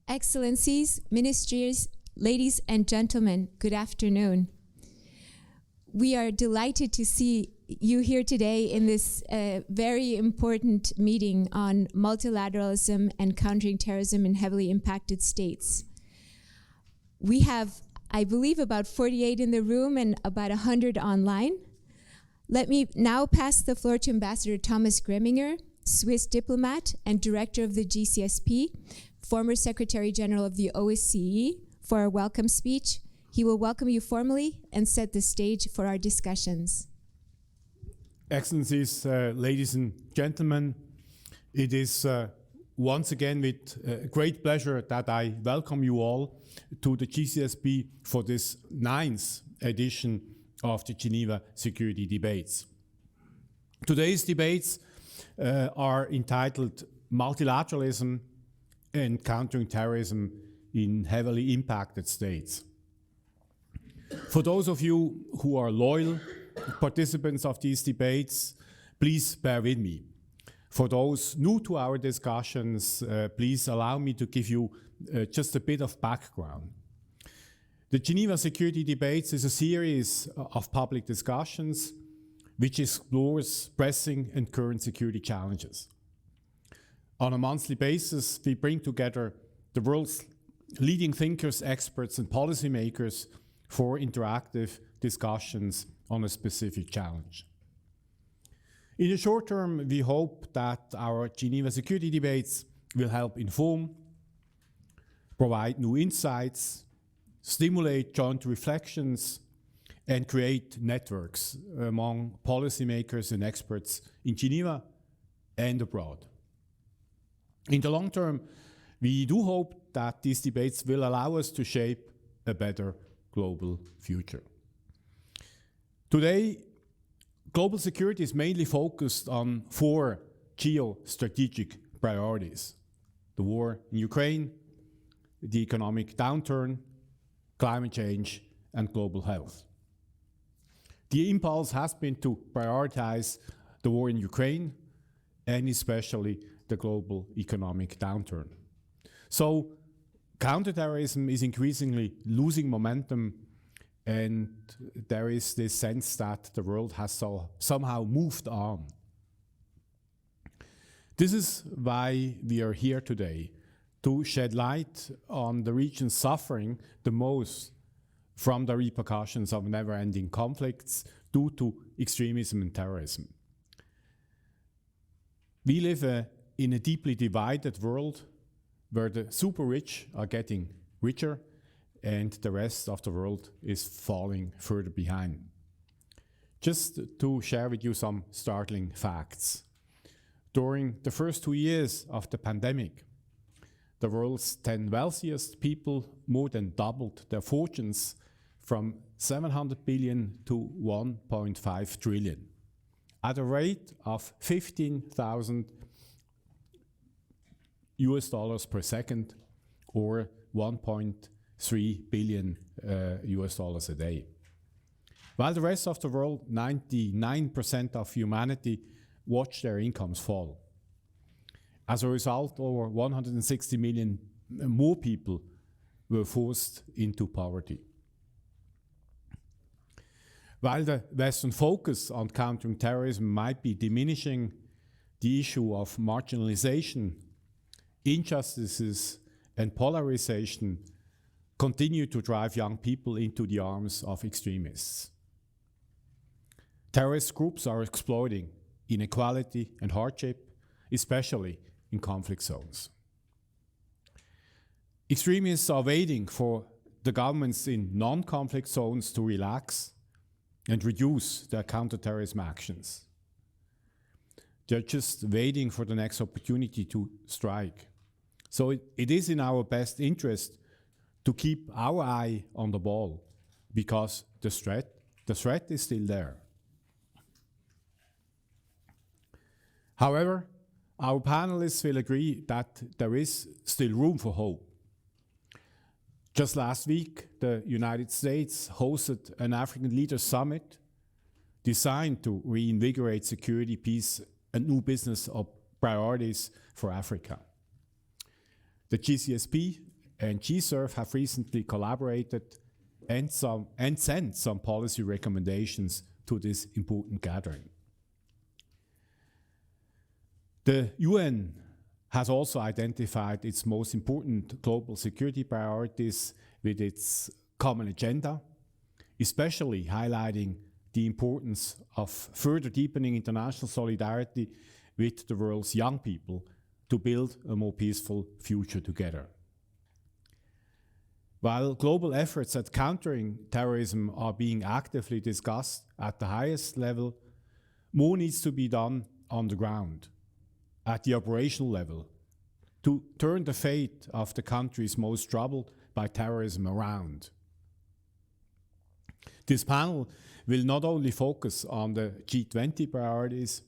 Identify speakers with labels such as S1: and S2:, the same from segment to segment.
S1: Excellencies, ministries, ladies and gentlemen, good afternoon. We are delighted to see you here today in this very important meeting on multilateralism and countering terrorism in heavily impacted states. We have, I believe, about 48 in the room and about 100 online. Let me now pass the floor to Ambassador Thomas Greminger, Swiss diplomat and director of the GCSP, former Secretary General of the OSCE, for a welcome speech. He will welcome you formally and set the stage for our discussions.
S2: Excellencies, ladies and gentlemen, it is once again with great pleasure that I welcome you all to the GCSP for this 9th edition of the Geneva Security Debates. Today's debates are entitled Multilateralism and Countering Terrorism in Heavily Impacted States. For those of you who are loyal participants of these debates, please bear with me. For those new to our discussions, please allow me to give you just a bit of background. The Geneva Security Debates is a series of public discussions which explores pressing and current security challenges. On a monthly basis, we bring together the world's leading thinkers, experts, and policymakers for interactive discussions on a specific challenge. In the short term, we hope that our Geneva Security Debates will help inform, provide new insights, stimulate joint reflections, and create networks among policymakers and experts in Geneva and abroad. In the long term, we do hope that these debates will allow us to shape a better global future. Today, global security is mainly focused on 4 geostrategic priorities: the war in Ukraine, the economic downturn, climate change, and global health. The impulse has been to prioritize the war in Ukraine and especially the global economic downturn. So counterterrorism is increasingly losing momentum, and there is this sense that the world has somehow moved on. This is why we are here today, to shed light on the regions suffering the most from the repercussions of never-ending conflicts due to extremism and terrorism. We live in a deeply divided world where the super rich are getting richer and the rest of the world is falling further behind. Just to share with you some startling facts. During the first 2 years of the pandemic, the world's 10 wealthiest people more than doubled their fortunes from 700 billion to 1.5 trillion at a rate of 15,000 US dollars per second, or 1.3 billion US dollars a day. While the rest of the world, 99% of humanity, watched their incomes fall. As a result, over 160 million more people were forced into poverty. While the Western focus on countering terrorism might be diminishing, the issue of marginalization, injustices, and polarization continue to drive young people into the arms of extremists. Terrorist groups are exploiting inequality and hardship, especially in conflict zones. Extremists are waiting for the governments in non-conflict zones to relax and reduce their counterterrorism actions. They're just waiting for the next opportunity to strike. So it is in our best interest to keep our eye on the ball, because the threat is still there. However, our panelists will agree that there is still room for hope. Just last week, the United States hosted an African Leaders Summit designed to reinvigorate security, peace, and new business priorities for Africa. The GCSP and GSERF have recently collaborated and sent some policy recommendations to this important gathering. The UN has also identified its most important global security priorities with its common agenda, especially highlighting the importance of further deepening international solidarity with the world's young people to build a more peaceful future together. While global efforts at countering terrorism are being actively discussed at the highest level, more needs to be done on the ground, at the operational level, to turn the fate of the countries most troubled by terrorism around. This panel will not only focus on the G20 priorities,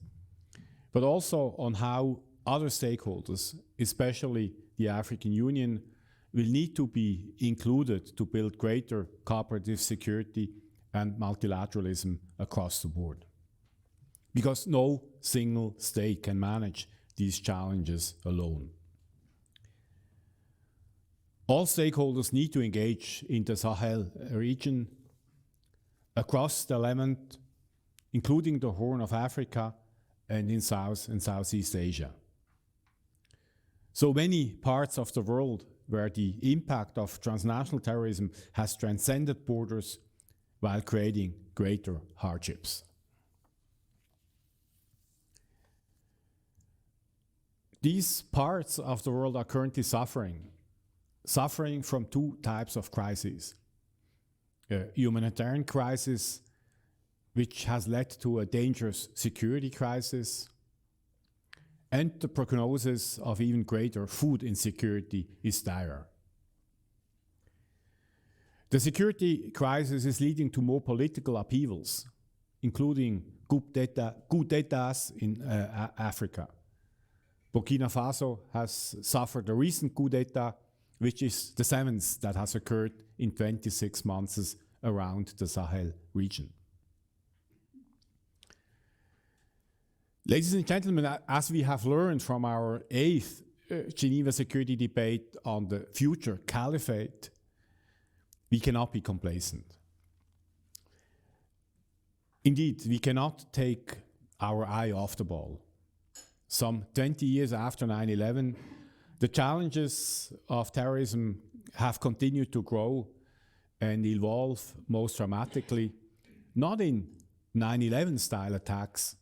S2: but also on how other stakeholders, especially the African Union, will need to be included to build greater cooperative security and multilateralism across the board. Because no single state can manage these challenges alone. All stakeholders need to engage in the Sahel region, across the Levant, including the Horn of Africa, and in South and Southeast Asia. So many parts of the world where the impact of transnational terrorism has transcended borders while creating greater hardships. These parts of the world are currently suffering from two types of crises. A humanitarian crisis, which has led to a dangerous security crisis, and the prognosis of even greater food insecurity is dire. The security crisis is leading to more political upheavals, including coup d'etats in Africa. Burkina Faso has suffered a recent coup d'etat, which is the 7th that has occurred in 26 months around the Sahel region. Ladies and gentlemen, as we have learned from our 8th Geneva security debate on the future caliphate, we cannot be complacent. Indeed, we cannot take our eye off the ball. Some 20 years after 9/11, the challenges of terrorism have continued to grow and evolve most dramatically, not in 9/11 style attacks,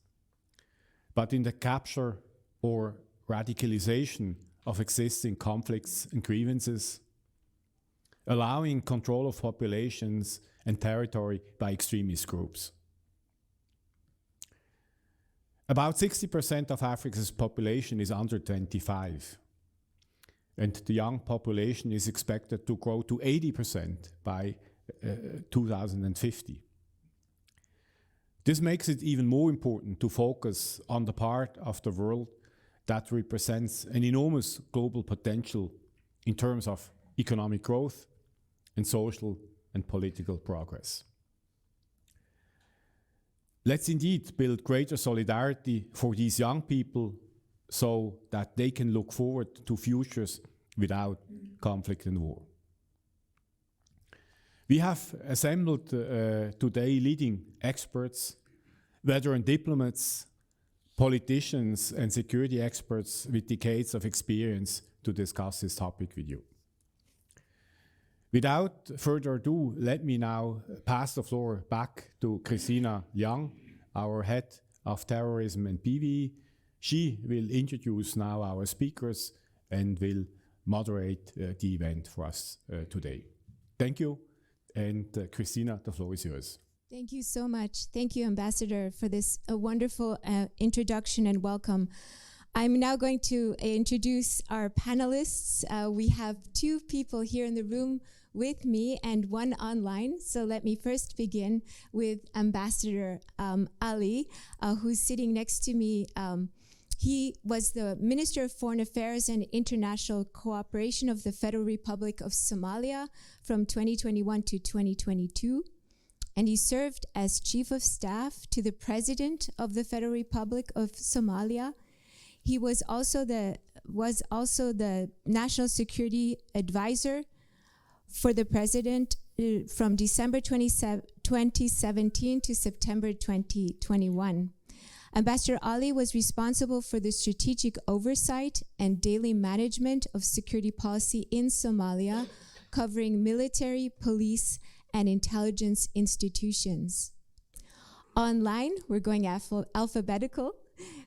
S2: but in the capture or radicalization of existing conflicts and grievances, allowing control of populations and territory by extremist groups. About 60% of Africa's population is under 25, and the young population is expected to grow to 80% by 2050. This makes it even more important to focus on the part of the world that represents an enormous global potential in terms of economic growth and social and political progress. Let's indeed build greater solidarity for these young people so that they can look forward to futures without conflict and war. We have assembled today leading experts, veteran diplomats, politicians, and security experts with decades of experience to discuss this topic with you. Without further ado, let me now pass the floor back to Christina Young, our head of terrorism and PV. She will introduce now our speakers and will moderate the event for us today. Thank you. And Christina, the floor is yours.
S1: Thank you so much. Thank you, Ambassador, for this wonderful introduction and welcome. I'm now going to introduce our panelists. We have 2 people here in the room with me and 1 online. So let me first begin with Ambassador Ali, who's sitting next to me. He was the Minister of Foreign Affairs and International Cooperation of the Federal Republic of Somalia from 2021 to 2022. And he served as Chief of Staff to the President of the Federal Republic of Somalia. He was also the was also the National Security Advisor for the President from December 2017 to September 2021. Ambassador Ali was responsible for the strategic oversight and daily management of security policy in Somalia, covering military, police, and intelligence institutions. Online, we're going alphabetical.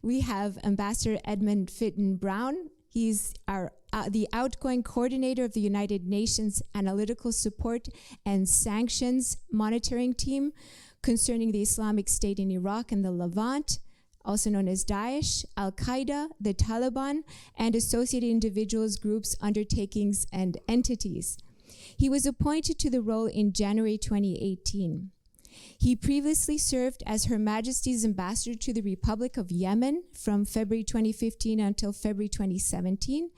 S1: We have Ambassador Edmund Fitton-Brown. He's the outgoing coordinator of the United Nations Analytical Support and Sanctions Monitoring Team concerning the Islamic State in Iraq and the Levant, also known as Daesh, Al-Qaeda, the Taliban, and associated individuals, groups, undertakings, and entities. He was appointed to the role in January 2018. He previously served as Her Majesty's Ambassador to the Republic of Yemen from February 2015 until February 2017.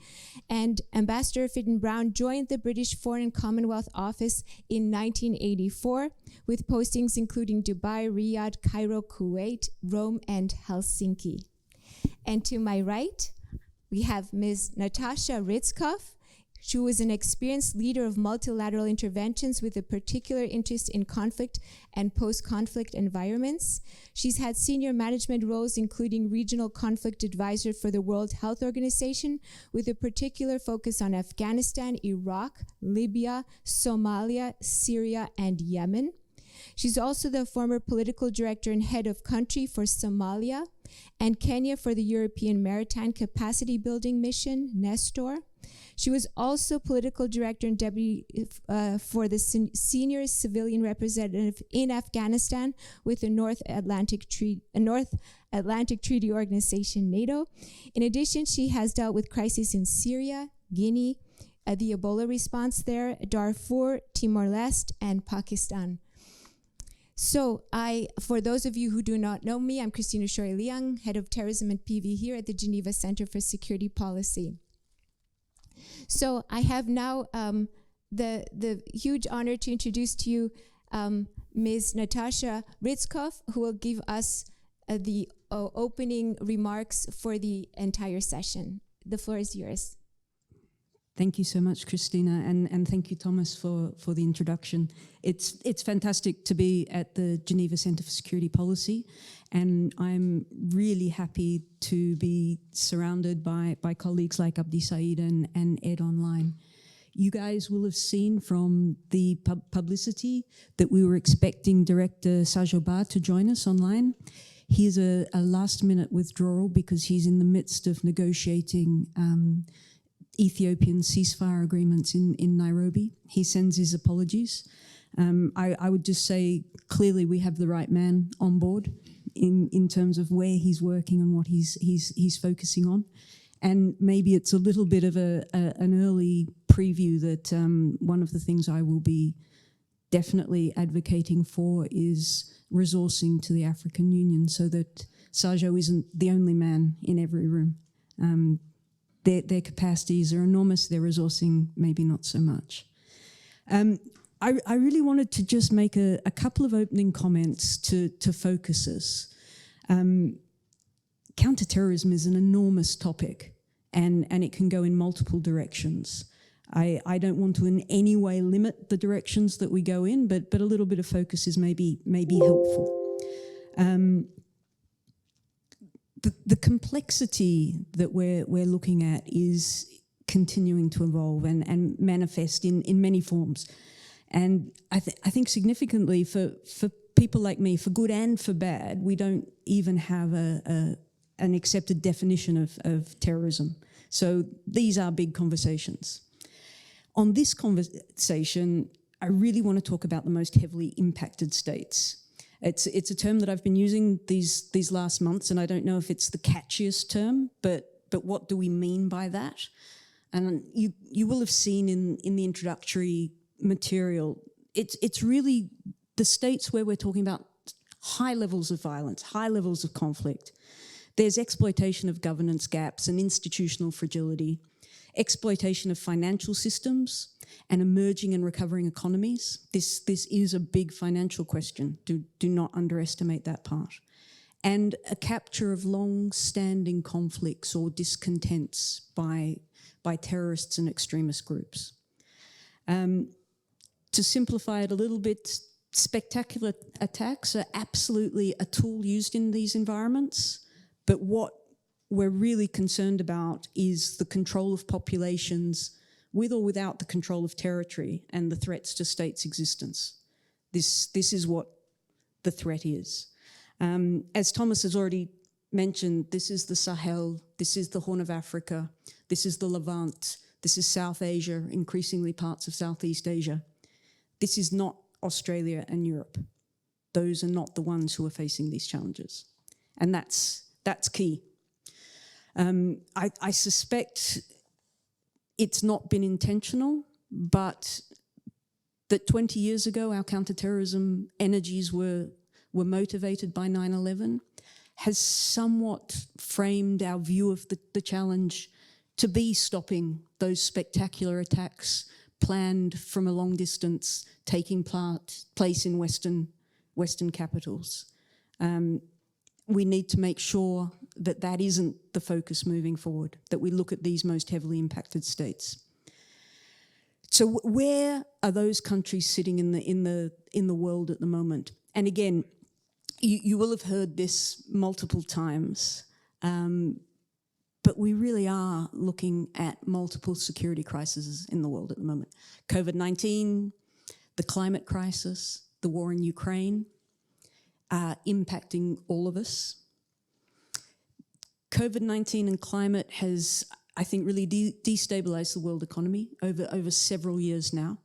S1: And Ambassador Fitton-Brown joined the British Foreign Commonwealth Office in 1984 with postings including Dubai, Riyadh, Cairo, Kuwait, Rome, and Helsinki. And to my right, we have Ms. Natasha Ritzkov. She was an experienced leader of multilateral interventions with a particular interest in conflict and post-conflict environments. She's had senior management roles, including regional conflict advisor for the World Health Organization, with a particular focus on Afghanistan, Iraq, Libya, Somalia, Syria, and Yemen. She's also the former political director and head of country for Somalia and Kenya for the European Maritime Capacity Building Mission, Nestor. She was also political director and deputy for the senior civilian representative in Afghanistan with the North Atlantic Treaty Organization, NATO. In addition, she has dealt with crises in Syria, Guinea, the Ebola response there, Darfur, Timor-Leste, and Pakistan. So for those of you who do not know me, I'm Christina Shoy-Liang, head of terrorism and PV here at the Geneva Centre for Security Policy. So I have now the huge honor to introduce to you Ms. Natasha Ritzkov, who will give us the opening remarks for the entire session. The floor is yours.
S3: Thank you so much, Christina, and thank you, Thomas, for the introduction. It's fantastic to be at the Geneva Centre for Security Policy, and I'm really happy to be surrounded by colleagues like Abdi Said and Ed online. You guys will have seen from the publicity that we were expecting Director Shabaab to join us online. He's a last-minute withdrawal because he's in the midst of negotiating Ethiopian ceasefire agreements in Nairobi. He sends his apologies. I would just say clearly we have the right man on board in terms of where he's working and what he's focusing on. And maybe it's a little bit of an early preview that one of the things I will be definitely advocating for is resourcing to the African Union so that Sajo isn't the only man in every room. Their capacities are enormous, their resourcing maybe not so much. I really wanted to just make a couple of opening comments to focus us. Counterterrorism is an enormous topic and it can go in multiple directions. I don't want to in any way limit the directions that we go in, but a little bit of focus is maybe helpful. The complexity that we're looking at is continuing to evolve and manifest in many forms. And I think significantly for people like me, for good and for bad, we don't even have an accepted definition of terrorism. So these are big conversations. On this conversation, I really want to talk about the most heavily impacted states. It's a term that I've been using these last months, and I don't know if it's the catchiest term, but what do we mean by that? And you will have seen in the introductory material, it's really the states where we're talking about high levels of violence, high levels of conflict. There's exploitation of governance gaps and institutional fragility, exploitation of financial systems, and emerging and recovering economies. This is a big financial question. Do not underestimate that part. and a capture of long-standing conflicts or discontents by terrorists and extremist groups. To simplify it a little bit, spectacular attacks are absolutely a tool used in these environments, but what we're really concerned about is the control of populations with or without the control of territory and the threats to states' existence. This is what the threat is. As Thomas has already mentioned, this is the Sahel, this is the Horn of Africa, this is the Levant, this is South Asia, increasingly parts of Southeast Asia. This is not Australia and Europe. Those are not the ones who are facing these challenges. And that's key. I suspect it's not been intentional, but that 20 years ago our counterterrorism energies were motivated by 9/11 has somewhat framed our view of the challenge to be stopping those spectacular attacks planned from a long distance, taking place in Western capitals. We need to make sure that that isn't the focus moving forward, that we look at these most heavily impacted states. So where are those countries sitting in the world at the moment? And again, you will have heard this multiple times, but we really are looking at multiple security crises in the world at the moment. COVID-19, the climate crisis, the war in Ukraine are impacting all of us. COVID-19 and climate has, I think, really destabilized the world economy over several years now.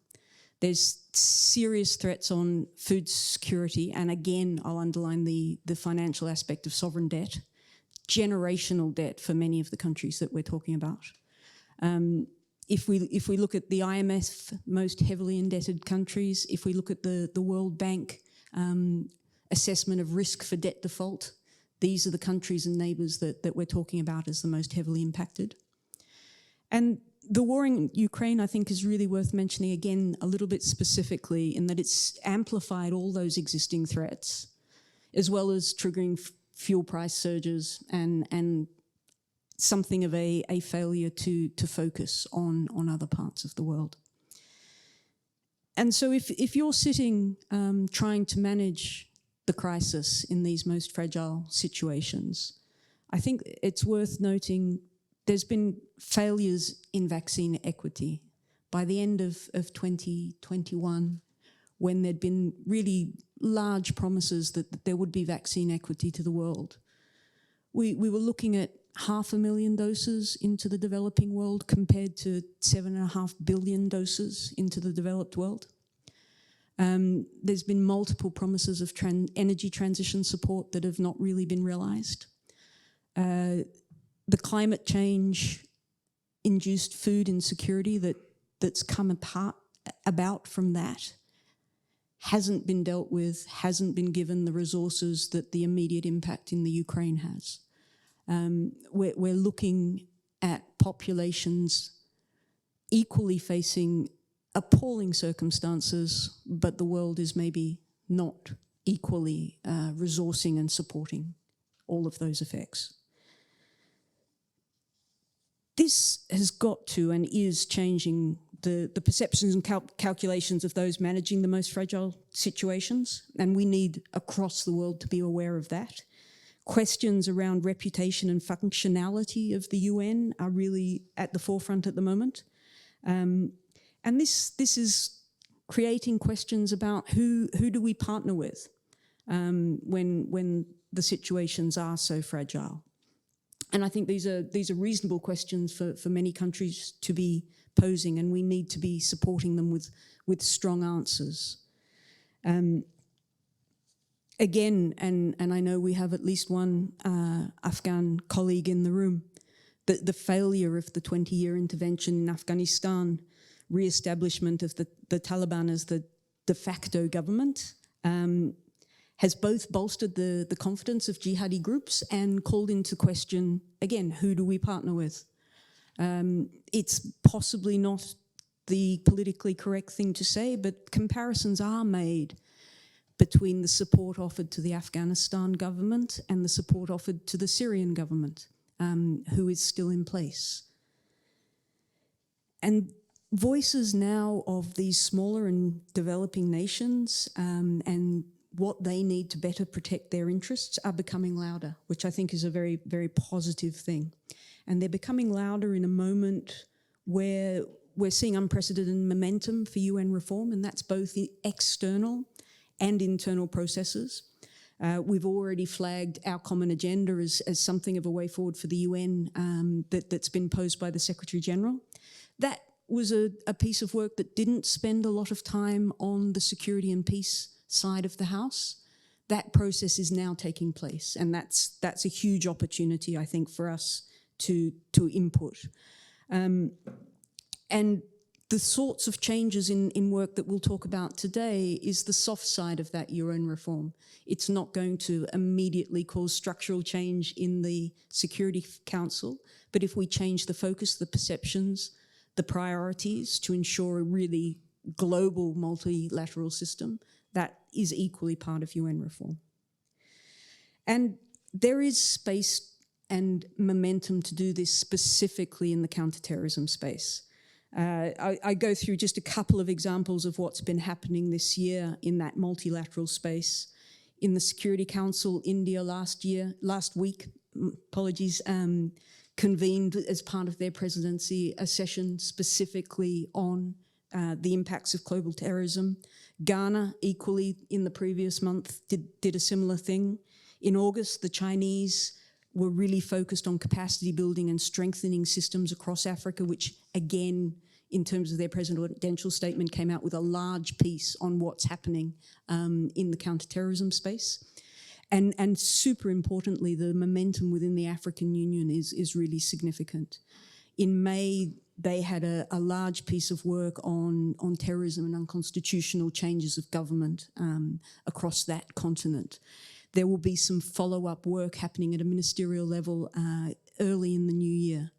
S3: There's serious threats on food security, and again, I'll underline the financial aspect of sovereign debt, generational debt for many of the countries that we're talking about. If we look at the IMF most heavily indebted countries, if we look at the World Bank assessment of risk for debt default, these are the countries and neighbours that we're talking about as the most heavily impacted. And the war in Ukraine, I think, is really worth mentioning again a little bit specifically in that it's amplified all those existing threats, as well as triggering fuel price surges and something of a failure to focus on other parts of the world. And so if you're sitting trying to manage the crisis in these most fragile situations, I think it's worth noting there's been failures in vaccine equity. By the end of 2021, when there'd been really large promises that there would be vaccine equity to the world, we were looking at 500,000 doses into the developing world compared to 7.5 billion doses into the developed world. There's been multiple promises of energy transition support that have not really been realised. The climate change induced food insecurity that's come about from that hasn't been dealt with, hasn't been given the resources that the immediate impact in the Ukraine has. We're looking at populations equally facing appalling circumstances, but the world is maybe not equally resourcing and supporting all of those effects. This has got to and is changing the perceptions and calculations of those managing the most fragile situations, and we need across the world to be aware of that. Questions around reputation and functionality of the UN are really at the forefront at the moment. And this is creating questions about who do we partner with when the situations are so fragile. And I think these are reasonable questions for many countries to be posing, and we need to be supporting them with strong answers. Again, and I know we have at least one Afghan colleague in the room, the failure of the 20-year intervention in Afghanistan, re-establishment of the Taliban as the de facto government, has both bolstered the confidence of jihadi groups and called into question, again, who do we partner with? It's possibly not the politically correct thing to say, but comparisons are made between the support offered to the Afghanistan government and the support offered to the Syrian government, who is still in place. And voices now of these smaller and developing nations and what they need to better protect their interests are becoming louder, which I think is a very, very positive thing. And they're becoming louder in a moment where we're seeing unprecedented momentum for UN reform, and that's both external and internal processes. We've already flagged our common agenda as something of a way forward for the UN that's been posed by the Secretary General. That was a piece of work that didn't spend a lot of time on the security and peace side of the House. That process is now taking place, and that's a huge opportunity, I think, for us to input. And the sorts of changes in work that we'll talk about today is the soft side of that UN reform. It's not going to immediately cause structural change in the Security Council, but if we change the focus, the perceptions, the priorities to ensure a really global multilateral system, that is equally part of UN reform. And there is space and momentum to do this specifically in the counterterrorism space. I go through just a couple of examples of what's been happening this year in that multilateral space. In the Security Council, India last week, convened as part of their presidency a session specifically on the impacts of global terrorism. Ghana, equally in the previous month, did a similar thing. In August, the Chinese were really focused on capacity building and strengthening systems across Africa, which again, in terms of their presidential statement, came out with a large piece on what's happening in the counterterrorism space. And super importantly, the momentum within the African Union is really significant. In May, they had a large piece of work on terrorism and unconstitutional changes of government across that continent. There will be some follow-up work happening at a ministerial level early in the new year.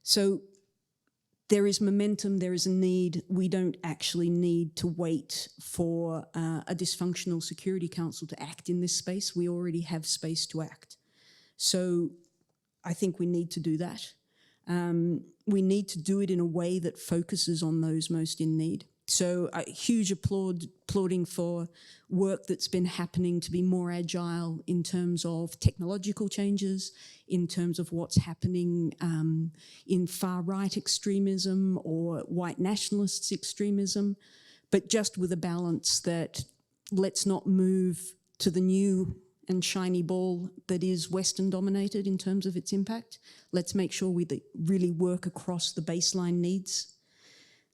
S3: So there is momentum, there is a need. We don't actually need to wait for a dysfunctional Security Council to act in this space. We already have space to act. So I think we need to do that. We need to do it in a way that focuses on those most in need. So a huge applauding for work that's been happening to be more agile in terms of technological changes, in terms of what's happening in far-right extremism or white nationalists extremism, but just with a balance that let's not move to the new and shiny ball that is Western dominated in terms of its impact. Let's make sure we really work across the baseline needs.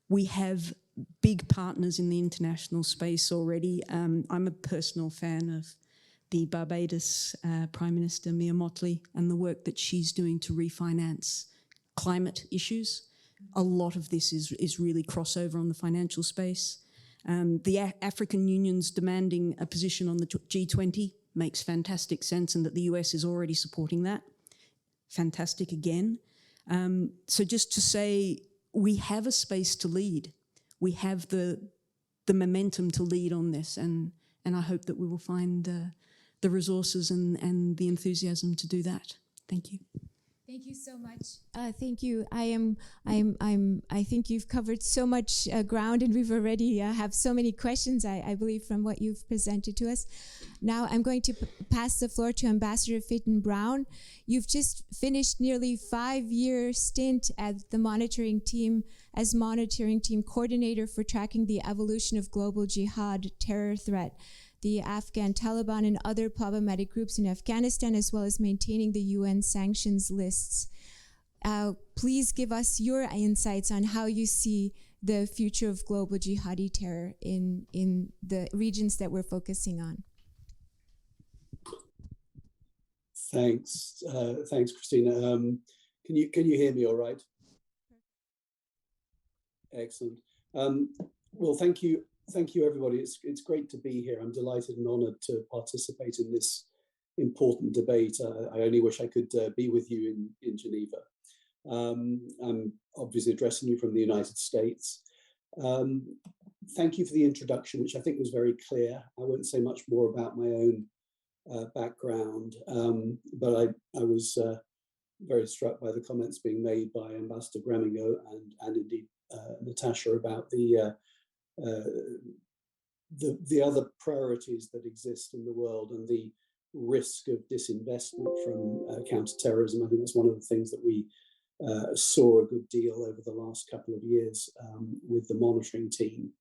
S3: We have big partners in the international space already. I'm a personal fan of the Barbados Prime Minister, Mia Mottley, and the work that she's doing to refinance climate issues. A lot of this is really crossover on the financial space. The African Union's demanding a position on the G20 makes fantastic sense, and that the US is already supporting that. Fantastic again. So just to say, we have a space to lead. We have the momentum to lead on this, and I hope that we will find the resources and the enthusiasm to do that. Thank you.
S1: Thank you so much. Thank you. I think you've covered so much ground, and we've already have so many questions, I believe, from what you've presented to us. Now I'm going to pass the floor to Ambassador Fitton-Brown. You've just finished nearly 5-year stint at the monitoring team as monitoring team coordinator for tracking the evolution of global jihad terror threat, the Afghan Taliban and other problematic groups in Afghanistan, as well as maintaining the UN sanctions lists. Please give us your insights on how you see the future of global jihadi terror in the regions that we're focusing on.
S4: Thanks, Christina. Can you hear me all right? Excellent. Well, thank you everybody. It's great to be here. I'm delighted and honoured to participate in this important debate. I only wish I could be with you in Geneva. I'm obviously addressing you from the United States. thank you for the introduction, which I think was very clear. I won't say much more about my own background, but I was very struck by the comments being made by Ambassador Gramingo and indeed Natasha about the other priorities that exist in the world and the risk of disinvestment from counterterrorism. I think that's one of the things that we saw a good deal over the last couple of years with the monitoring team.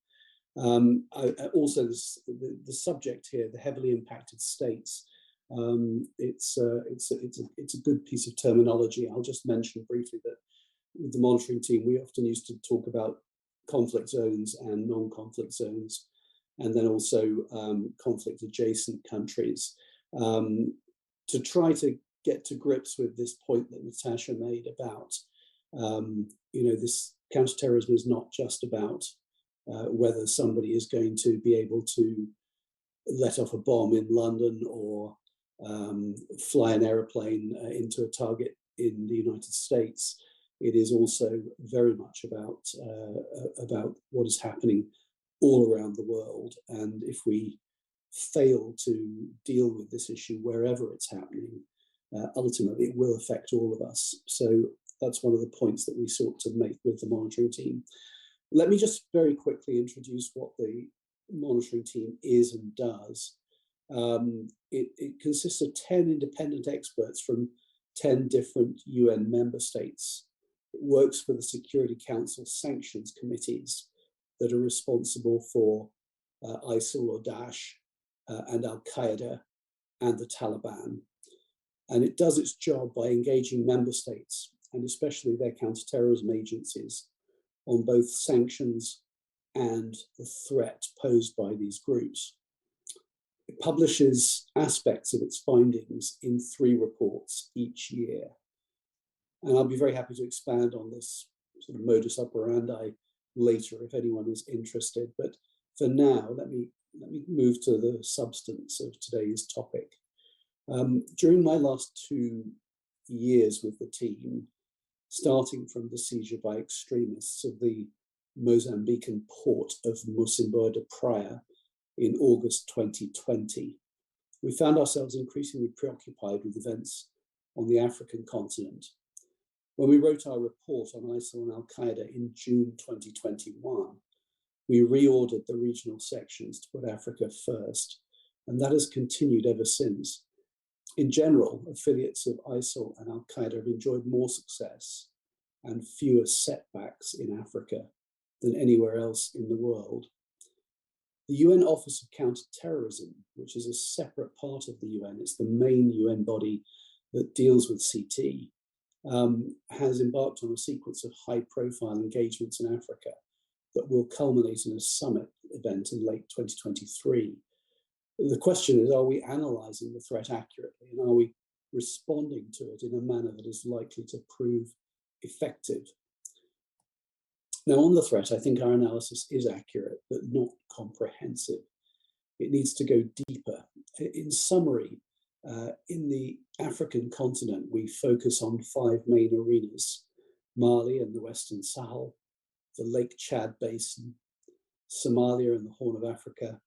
S4: Also, the subject here, the heavily impacted states, it's a good piece of terminology. I'll just mention briefly that with the monitoring team, we often used to talk about conflict zones and non-conflict zones, and then also conflict adjacent countries, to try to get to grips with this point that Natasha made about, this counterterrorism is not just about whether somebody is going to be able to let off a bomb in London or fly an aeroplane into a target in the United States. It is also very much about what is happening all around the world. And if we fail to deal with this issue wherever it's happening, ultimately it will affect all of us. So that's one of the points that we sought to make with the monitoring team. Let me just very quickly introduce what the monitoring team is and does. It consists of 10 independent experts from 10 different UN member states. It works for the Security Council sanctions committees that are responsible for ISIL or Daesh and Al-Qaeda and the Taliban. And it does its job by engaging member states, and especially their counterterrorism agencies, on both sanctions and the threat posed by these groups. It publishes aspects of its findings in 3 reports each year. And I'll be very happy to expand on this sort of modus operandi later if anyone is interested. But for now, let me move to the substance of today's topic. During my last 2 years with the team, starting from the seizure by extremists of the Mozambican port of Mocimboa de Praia in August 2020, we found ourselves increasingly preoccupied with events on the African continent. When we wrote our report on ISIL and Al-Qaeda in June 2021, we reordered the regional sections to put Africa first, and that has continued ever since. In general, affiliates of ISIL and Al-Qaeda have enjoyed more success and fewer setbacks in Africa than anywhere else in the world. The UN Office of Counterterrorism, which is a separate part of the UN, it's the main UN body that deals with CT, has embarked on a sequence of high-profile engagements in Africa that will culminate in a summit event in late 2023. The question is, are we analysing the threat accurately, and are we responding to it in a manner that is likely to prove effective? Now, on the threat, I think our analysis is accurate, but not comprehensive. It needs to go deeper. In summary, in the African continent, we focus on 5 main arenas: Mali and the Western Sahel, the Lake Chad Basin, Somalia and the Horn of Africa,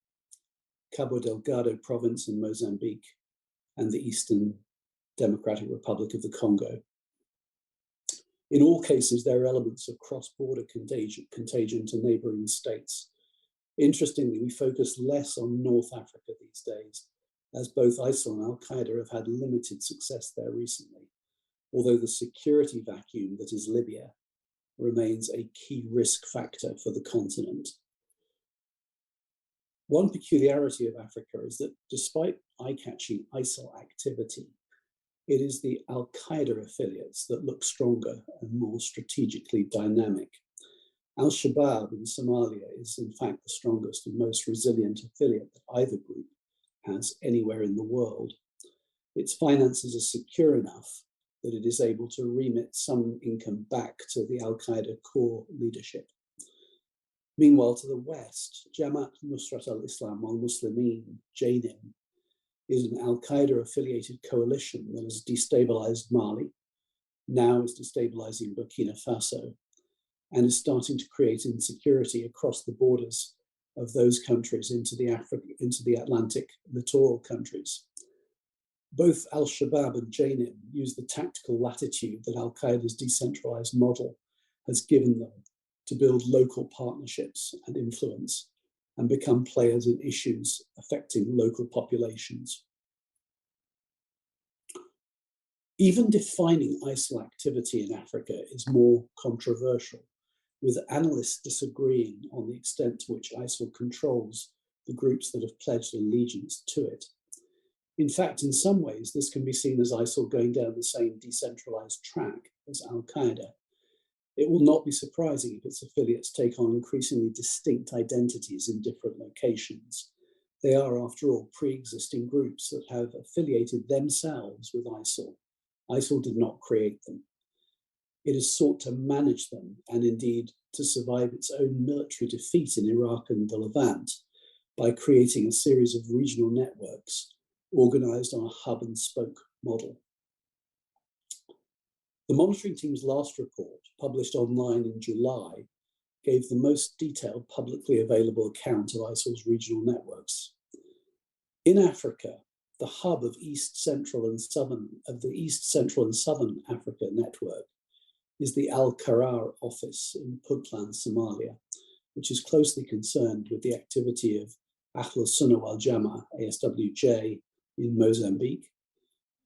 S4: Cabo Delgado province in Mozambique, and the Eastern Democratic Republic of the Congo. In all cases, there are elements of cross-border contagion to neighboring states. Interestingly, we focus less on North Africa these days, as both ISIL and Al-Qaeda have had limited success there recently, although the security vacuum that is Libya remains a key risk factor for the continent. One peculiarity of Africa is that despite eye-catching ISIL activity, it is the Al-Qaeda affiliates that look stronger and more strategically dynamic. Al-Shabaab in Somalia is in fact the strongest and most resilient affiliate that either group has anywhere in the world. Its finances are secure enough that it is able to remit some income back to the Al-Qaeda core leadership. Meanwhile, to the west, Jamaat Nusrat al-Islam al-Muslimin, JNIM, is an Al-Qaeda affiliated coalition that has destabilized Mali, now is destabilizing Burkina Faso, and is starting to create insecurity across the borders of those countries into the Atlantic littoral countries. Both al-Shabaab and Janim use the tactical latitude that al-Qaeda's decentralized model has given them to build local partnerships and influence and become players in issues affecting local populations. Even defining ISIL activity in Africa is more controversial, with analysts disagreeing on the extent to which ISIL controls the groups that have pledged allegiance to it. In fact, in some ways, this can be seen as ISIL going down the same decentralized track as Al-Qaeda. It will not be surprising if its affiliates take on increasingly distinct identities in different locations. They are, after all, pre-existing groups that have affiliated themselves with ISIL. ISIL did not create them. It has sought to manage them and indeed to survive its own military defeat in Iraq and the Levant by creating a series of regional networks organized on a hub and spoke model. The monitoring team's last report, published online in July, gave the most detailed publicly available account of ISIL's regional networks. In Africa, the hub of the East Central and Southern Africa network is the Al-Qarar office in Puntland, Somalia, which is closely concerned with the activity of Ahl Sunnah wal Jama'ah, ASWJ, in Mozambique,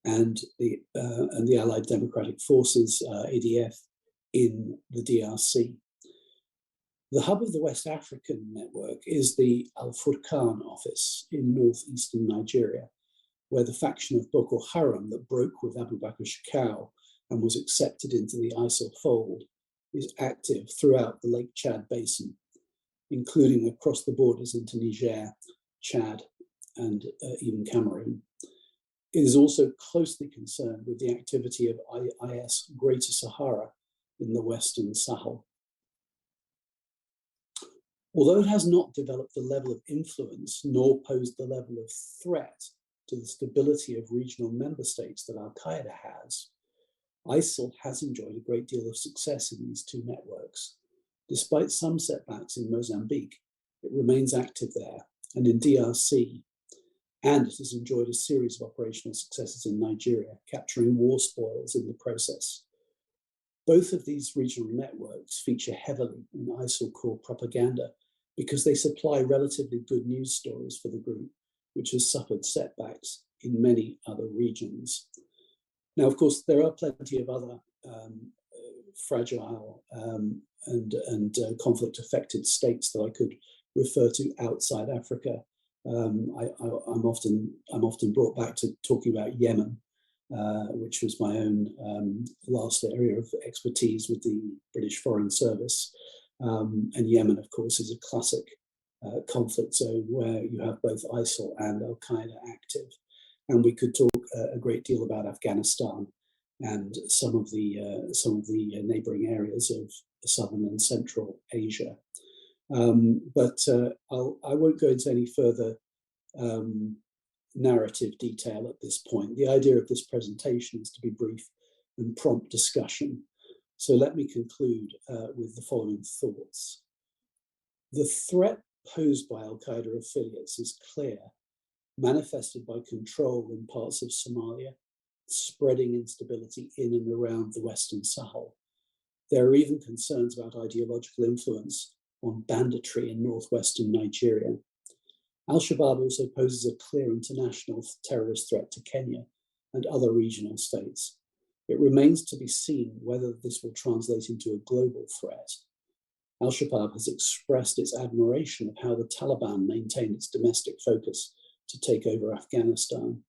S4: and the Allied Democratic Forces, ADF, in the DRC. The hub of the West African network is the Al-Furqan office in northeastern Nigeria, where the faction of Boko Haram that broke with Abu Bakr Shekau and was accepted into the ISIL fold is active throughout the Lake Chad basin, including across the borders into Niger, Chad, and even Cameroon. It is also closely concerned with the activity of IS Greater Sahara in the Western Sahel. Although it has not developed the level of influence nor posed the level of threat to the stability of regional member states that Al-Qaeda has, ISIL has enjoyed a great deal of success in these two networks. Despite some setbacks in Mozambique, it remains active there, and in DRC, and it has enjoyed a series of operational successes in Nigeria, capturing war spoils in the process. Both of these regional networks feature heavily in ISIL core propaganda because they supply relatively good news stories for the group, which has suffered setbacks in many other regions. Now, of course, there are plenty of other fragile and conflict-affected states that I could refer to outside Africa. I'm often brought back to talking about Yemen, which was my own last area of expertise with the British Foreign Service. And Yemen, of course, is a classic conflict zone where you have both ISIL and Al-Qaeda active. And we could talk a great deal about Afghanistan and some of the neighboring areas of southern and central Asia. But I won't go into any further narrative detail at this point. The idea of this presentation is to be brief and prompt discussion. So let me conclude with the following thoughts. The threat posed by Al-Qaeda affiliates is clear, manifested by control in parts of Somalia, spreading instability in and around the Western Sahel. There are even concerns about ideological influence on banditry in northwestern Nigeria. Al-Shabaab also poses a clear international terrorist threat to Kenya and other regional states. It remains to be seen whether this will translate into a global threat. Al-Shabaab has expressed its admiration of how the Taliban maintained its domestic focus to take over Afghanistan.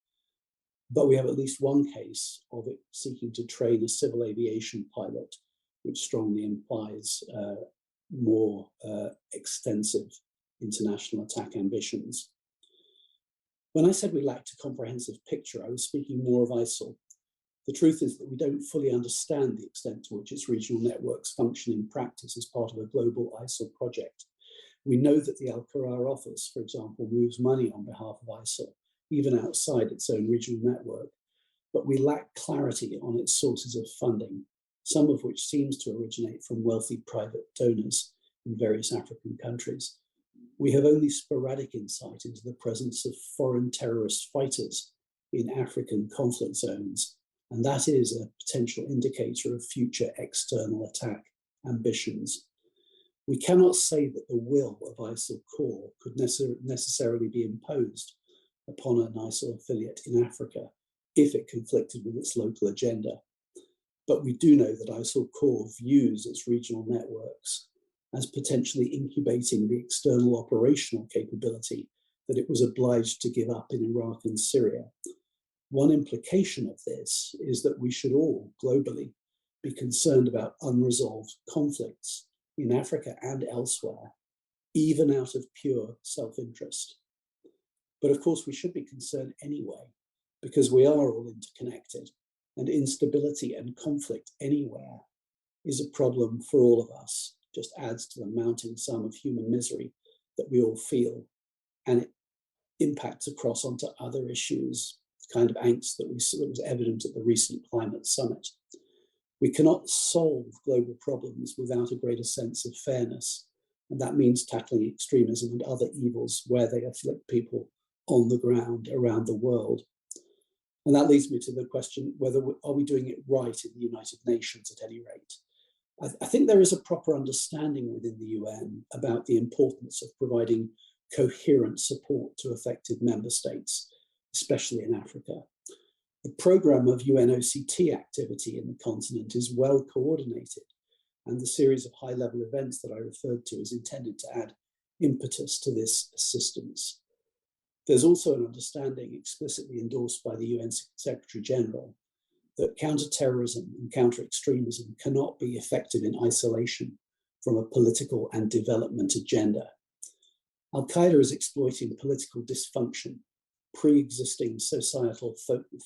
S4: But we have at least one case of it seeking to train a civil aviation pilot, which strongly implies more extensive international attack ambitions. When I said we lacked a comprehensive picture, I was speaking more of ISIL. The truth is that we don't fully understand the extent to which its regional networks function in practice as part of a global ISIL project. We know that the Al-Qarar office, for example, moves money on behalf of ISIL, even outside its own regional network, but we lack clarity on its sources of funding, some of which seems to originate from wealthy private donors in various African countries. We have only sporadic insight into the presence of foreign terrorist fighters in African conflict zones, and that is a potential indicator of future external attack ambitions. We cannot say that the will of ISIL core could necessarily be imposed upon an ISIL affiliate in Africa if it conflicted with its local agenda. But we do know that ISIL core views its regional networks as potentially incubating the external operational capability that it was obliged to give up in Iraq and Syria. One implication of this is that we should all globally be concerned about unresolved conflicts in Africa and elsewhere, even out of pure self-interest. But of course, we should be concerned anyway, because we are all interconnected, and instability and conflict anywhere is a problem for all of us, just adds to the mounting sum of human misery that we all feel, and it impacts across onto other issues, the kind of angst that was evident at the recent climate summit. We cannot solve global problems without a greater sense of fairness, and that means tackling extremism and other evils where they afflict people on the ground around the world. And that leads me to the question, are we doing it right in the United Nations at any rate? I think there is a proper understanding within the UN about the importance of providing coherent support to affected member states, especially in Africa. The programme of UNOCT activity in the continent is well coordinated, and the series of high-level events that I referred to is intended to add impetus to this assistance. There's also an understanding explicitly endorsed by the UN Secretary General that counter-terrorism and counter-extremism cannot be effective in isolation from a political and development agenda. Al-Qaeda is exploiting political dysfunction, pre-existing societal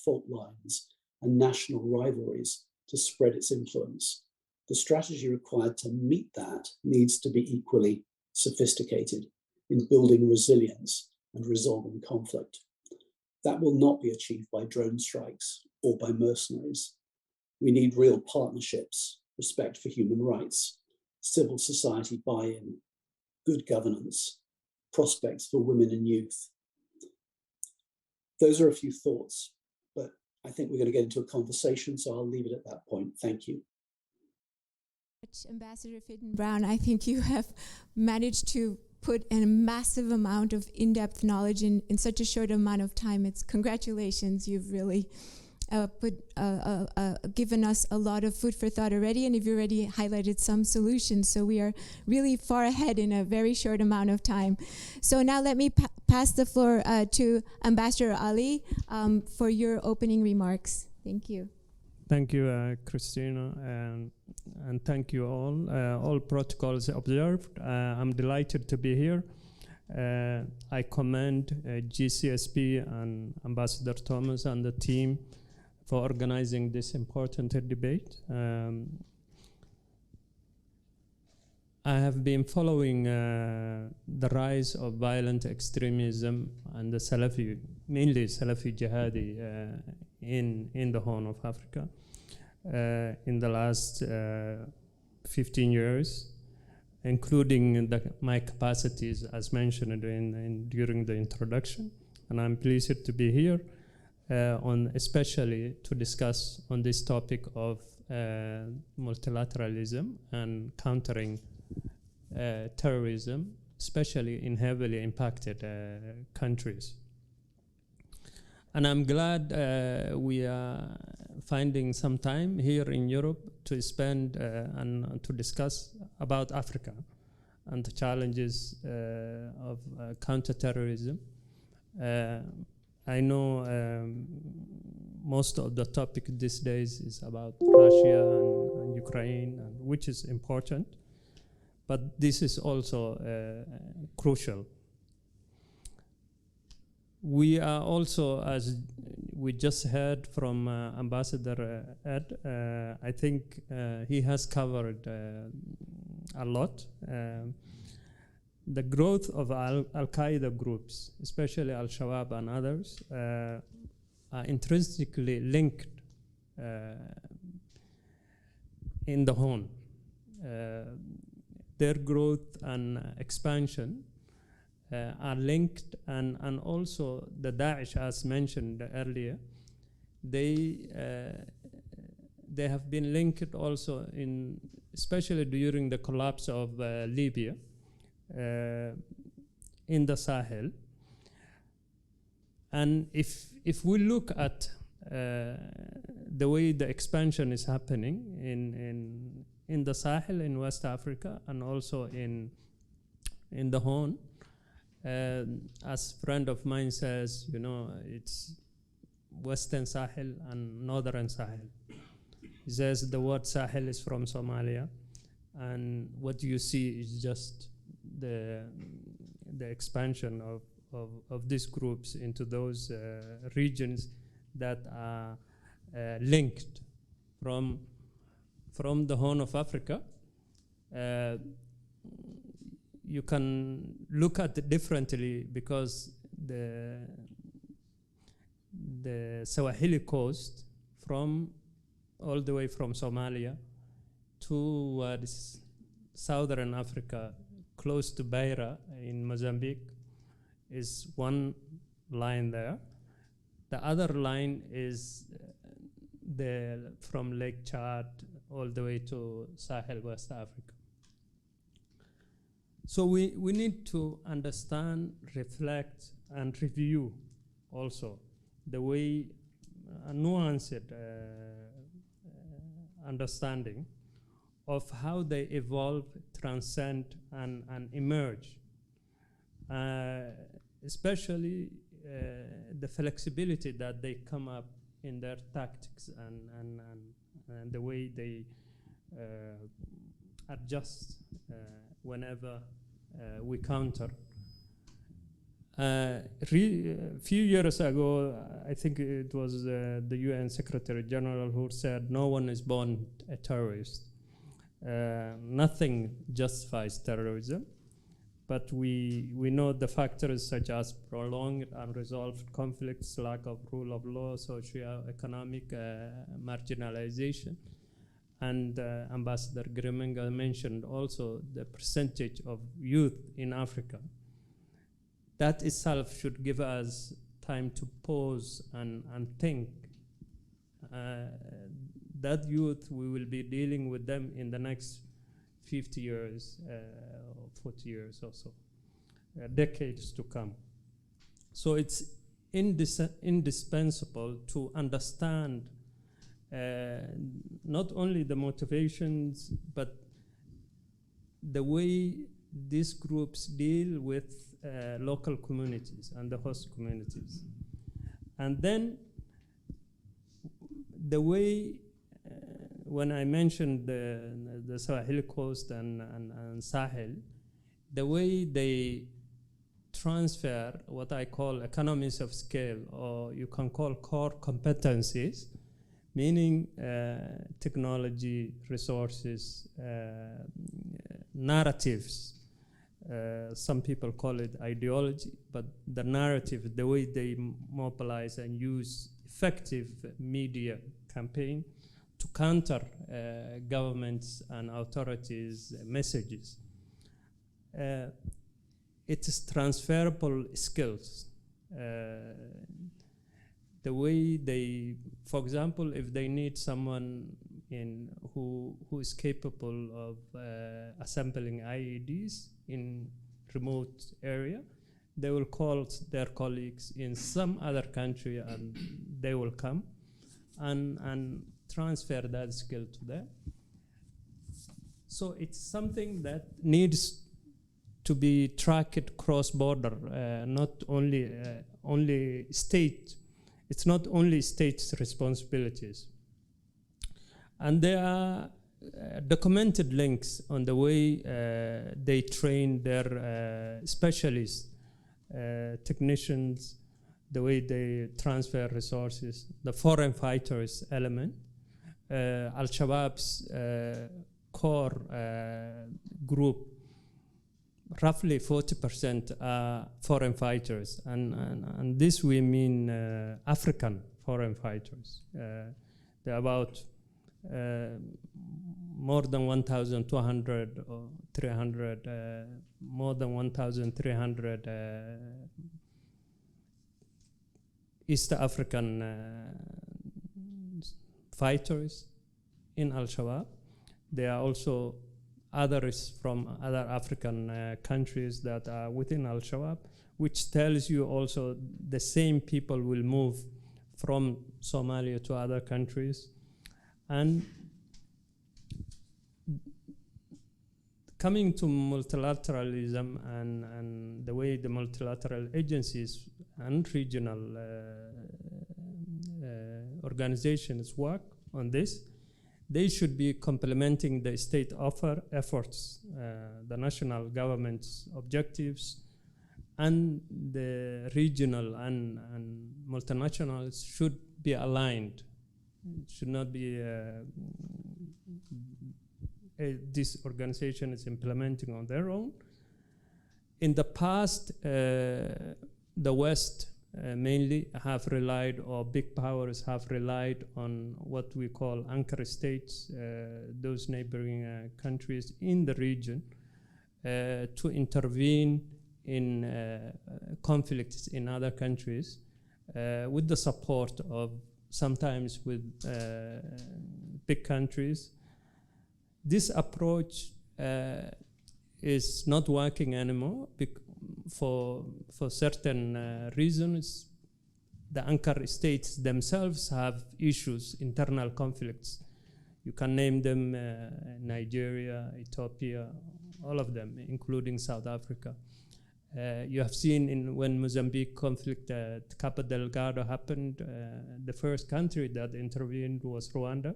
S4: fault lines, and national rivalries to spread its influence. The strategy required to meet that needs to be equally sophisticated in building resilience and resolving conflict. That will not be achieved by drone strikes or by mercenaries. We need real partnerships, respect for human rights, civil society buy-in, good governance, prospects for women and youth. Those are a few thoughts, but I think we're going to get into a conversation, so I'll leave it at that point. Thank you.
S1: Ambassador Fitton-Brown, I think you have managed to put a massive amount of in-depth knowledge in such a short amount of time. It's congratulations. You've really given us a lot of food for thought already, and you've already highlighted some solutions. So we are really far ahead in a very short amount of time. So now let me pass the floor to Ambassador Ali for your opening remarks. Thank you.
S5: Thank you, Christina, and thank you all. All protocols observed. I'm delighted to be here. I commend GCSP and Ambassador Thomas and the team for organizing this important debate. I have been following the rise of violent extremism and the Salafi, mainly Salafi jihadi in the Horn of Africa in the last 15 years, including my capacities as mentioned during the introduction. And I'm pleased to be here especially to discuss on this topic of multilateralism and countering terrorism, especially in heavily impacted countries. And I'm glad we are finding some time here in Europe to spend and to discuss about Africa and the challenges of counterterrorism. I know most of the topic these days is about Russia and Ukraine, which is important, but this is also crucial. We are also, as we just heard from Ambassador Ed, I think he has covered a lot. The growth of Al-Qaeda groups, especially Al-Shabaab and others, are intrinsically linked in the Horn. Their growth and expansion are linked, and also the Daesh, as mentioned earlier, they have been linked also especially during the collapse of Libya in the Sahel. And if we look at the way the expansion is happening in the Sahel in West Africa, and also in the Horn, as a friend of mine says, it's Western Sahel and Northern Sahel. He says the word Sahel is from Somalia, and what you see is just the expansion of these groups into those regions that are linked from the Horn of Africa. You can look at it differently, because the Swahili coast, all the way from Somalia to southern Africa, close to Beira in Mozambique, is one line there. The other line is from Lake Chad all the way to Sahel, West Africa. So we need to understand, reflect, and review also the way a nuanced understanding of how they evolve, transcend, and emerge. Especially the flexibility that they come up in their tactics and the way they adjust whenever we counter. A few years ago, I think it was the UN Secretary General who said, "No one is born a terrorist. Nothing justifies terrorism, but we know the factors such as prolonged unresolved conflicts, lack of rule of law, socio-economic marginalization." And Ambassador Grimminga mentioned also the percentage of youth in Africa. That itself should give us time to pause and think. That youth, we will be dealing with them in the next 50 years, 40 years or so, decades to come. So it's indispensable to understand not only the motivations, but the way these groups deal with local communities and the host communities. And then the way, when I mentioned the Sahel coast and Sahel, the way they transfer what I call economies of scale, or you can call core competencies, meaning technology, resources, narratives. Some people call it ideology, but the narrative, the way they mobilize and use effective media campaign to counter governments and authorities' messages. It is transferable skills. The way they, for example, if they need someone who is capable of assembling IEDs in remote area, they will call their colleagues in some other country, and they will come and transfer that skill to them. So it's something that needs to be tracked cross-border, not only state. It's not only states' responsibilities. And there are documented links on the way they train their specialists, technicians, the way they transfer resources, the foreign fighters element. Al-Shabaab's core group, roughly 40% are foreign fighters, and this we mean African foreign fighters. They're about more than 1,200 or 300, more than 1,300 East African fighters in Al-Shabaab. There are also others from other African countries that are within Al-Shabaab, which tells you also the same people will move from Somalia to other countries. And coming to multilateralism and the way the multilateral agencies and regional organizations work on this, they should be complementing the state efforts, the national government's objectives, and the regional and multinationals should be aligned. It should not be this organization is implementing on their own. In the past, the West mainly have relied, or big powers have relied on what we call anchor states, those neighboring countries in the region, to intervene in conflicts in other countries with the support of sometimes with big countries. This approach is not working anymore for certain reasons. The anchor states themselves have issues, internal conflicts. You can name them Nigeria, Ethiopia, all of them, including South Africa. You have seen when Mozambique conflict at Cabo Delgado happened, the first country that intervened was Rwanda.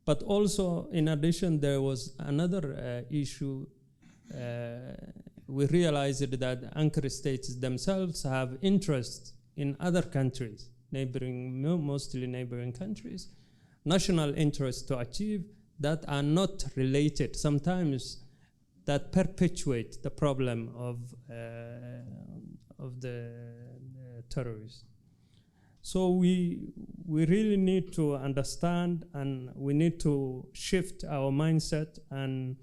S5: But also, in addition, there was another issue. We realized that anchor states themselves have interests in other countries, mostly neighboring countries, national interests to achieve that are not related, sometimes that perpetuate the problem of the terrorists. So we really need to understand, and we need to shift our mindset, and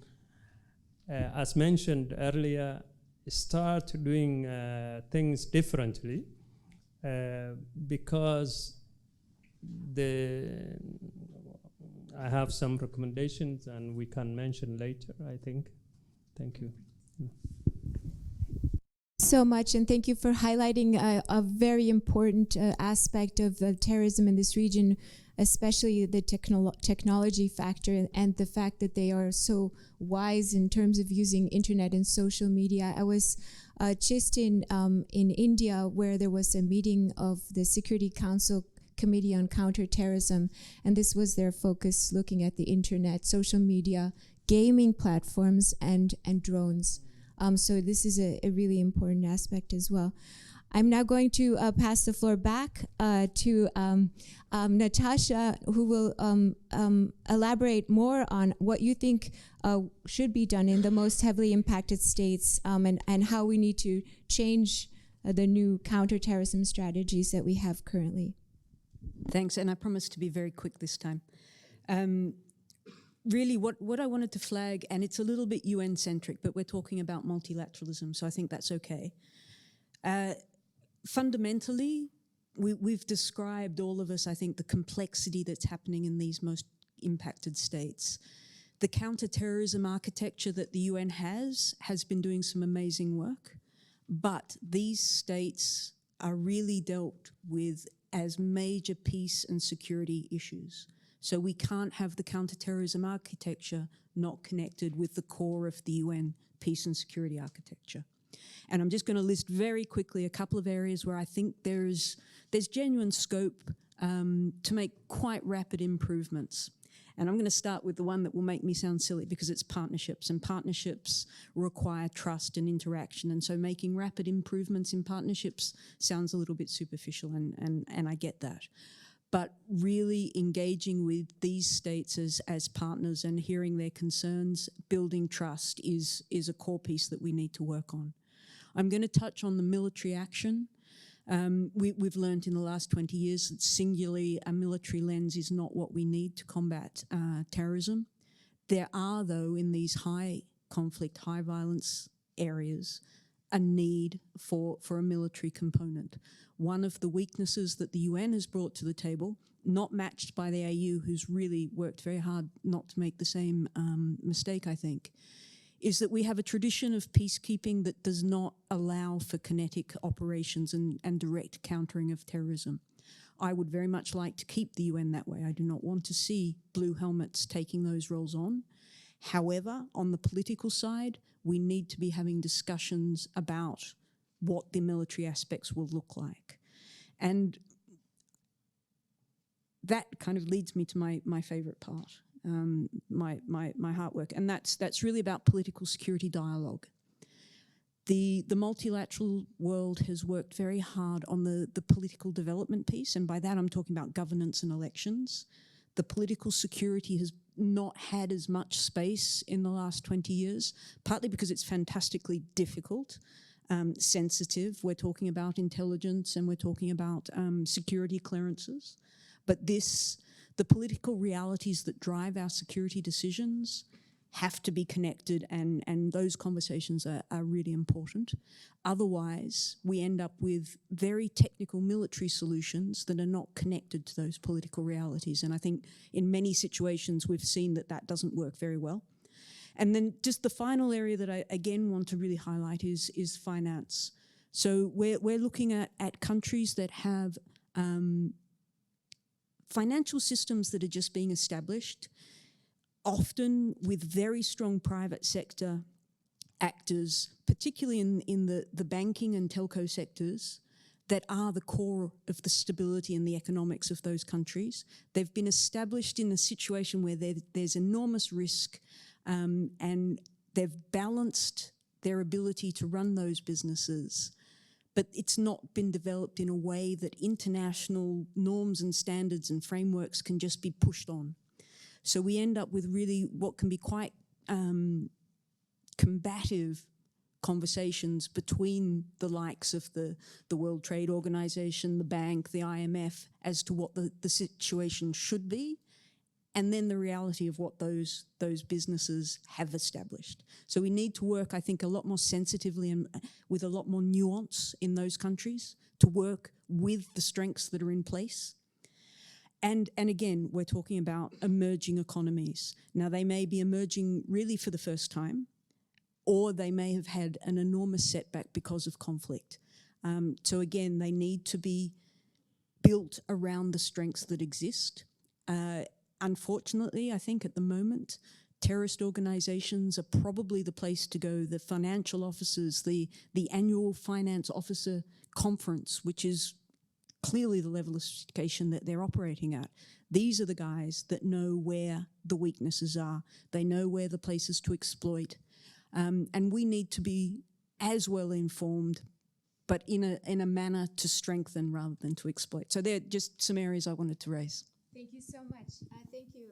S5: as mentioned earlier, start doing things differently, because I have some recommendations and we can mention later, I think. Thank you.
S1: So much, and thank you for highlighting a very important aspect of terrorism in this region, especially the technology factor and the fact that they are so wise in terms of using internet and social media. I was just in India, where there was a meeting of the Security Council Committee on Counterterrorism, and this was their focus, looking at the internet, social media, gaming platforms, and drones. So this is a really important aspect as well. I'm now going to pass the floor back to Natasha, who will elaborate more on what you think should be done in the most heavily impacted states, and how we need to change the new counterterrorism strategies that we have currently.
S3: Thanks, and I promise to be very quick this time. Really, what I wanted to flag, and it's a little bit UN-centric, but we're talking about multilateralism, so I think that's okay. Fundamentally, we've described, all of us, I think, the complexity that's happening in these most impacted states. The counterterrorism architecture that the UN has been doing some amazing work, but these states are really dealt with as major peace and security issues. So we can't have the counterterrorism architecture not connected with the core of the UN peace and security architecture. And I'm just going to list very quickly a couple of areas where I think there's genuine scope to make quite rapid improvements. And I'm going to start with the one that will make me sound silly, because it's partnerships, and partnerships require trust and interaction. And so making rapid improvements in partnerships sounds a little bit superficial, and I get that. But really engaging with these states as partners and hearing their concerns, building trust is a core piece that we need to work on. I'm going to touch on the military action. We've learned in the last 20 years that singularly a military lens is not what we need to combat terrorism. There are, though, in these high conflict, high violence areas, a need for a military component. One of the weaknesses that the UN has brought to the table, not matched by the AU, who's really worked very hard not to make the same mistake, I think, is that we have a tradition of peacekeeping that does not allow for kinetic operations and direct countering of terrorism. I would very much like to keep the UN that way. I do not want to see blue helmets taking those roles on. However, on the political side, we need to be having discussions about what the military aspects will look like. And that kind of leads me to my favorite part, my heart work, and that's really about political security dialogue. The multilateral world has worked very hard on the political development piece, and by that I'm talking about governance and elections. The political security has not had as much space in the last 20 years, partly because it's fantastically difficult, sensitive. We're talking about intelligence and we're talking about security clearances. But the political realities that drive our security decisions have to be connected, and those conversations are really important. Otherwise, we end up with very technical military solutions that are not connected to those political realities. And I think in many situations we've seen that doesn't work very well. And then just the final area that I again want to really highlight is finance. So we're looking at countries that have financial systems that are just being established, often with very strong private sector actors, particularly in the banking and telco sectors, that are the core of the stability and the economics of those countries. They've been established in a situation where there's enormous risk, and they've balanced their ability to run those businesses, but it's not been developed in a way that international norms and standards and frameworks can just be pushed on. So we end up with really what can be quite combative conversations between the likes of the World Trade Organization, the bank, the IMF, as to what the situation should be, and then the reality of what those businesses have established. So we need to work, I think, a lot more sensitively and with a lot more nuance in those countries to work with the strengths that are in place. And again, we're talking about emerging economies. Now, they may be emerging really for the first time, or they may have had an enormous setback because of conflict. So again, they need to be built around the strengths that exist. Unfortunately, I think at the moment, terrorist organizations are probably the place to go. The financial officers, the annual finance officer conference, which is clearly the level of sophistication that they're operating at. These are the guys that know where the weaknesses are. They know where the places to exploit. And we need to be as well informed, but in a manner to strengthen rather than to exploit. So they're just some areas I wanted to raise.
S1: Thank you so much. Thank you.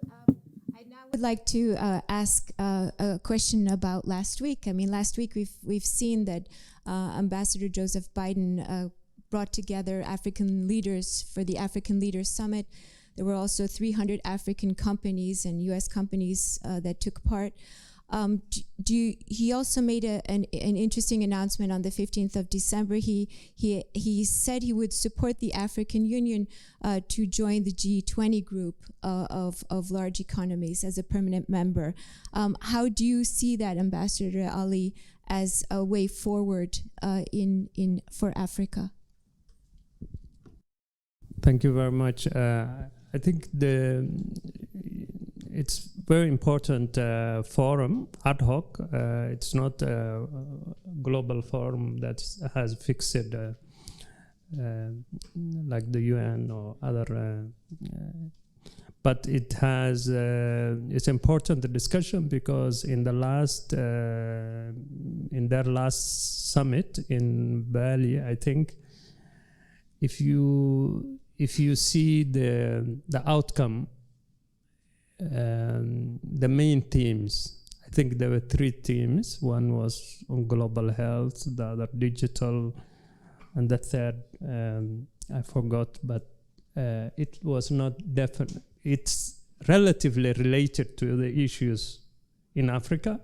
S1: I now would like to ask a question about last week. I mean, last week we've seen that Ambassador Joseph Biden brought together African leaders for the African Leaders Summit. There were also 300 African companies and U.S. companies that took part. He also made an interesting announcement on the 15th of December. He said he would support the African Union to join the G20 group of large economies as a permanent member. How do you see that, Ambassador Ali, as a way forward for Africa?
S5: Thank you very much. I think it's very important forum, ad hoc. It's not a global forum that has fixed like the UN or other. But it has. It's important the discussion because in their last summit in Bali, I think, if you see the outcome. The main themes, I think there were 3 themes. One was on global health, the other digital, and the third I forgot, but it was not definite. It's relatively related to the issues in Africa,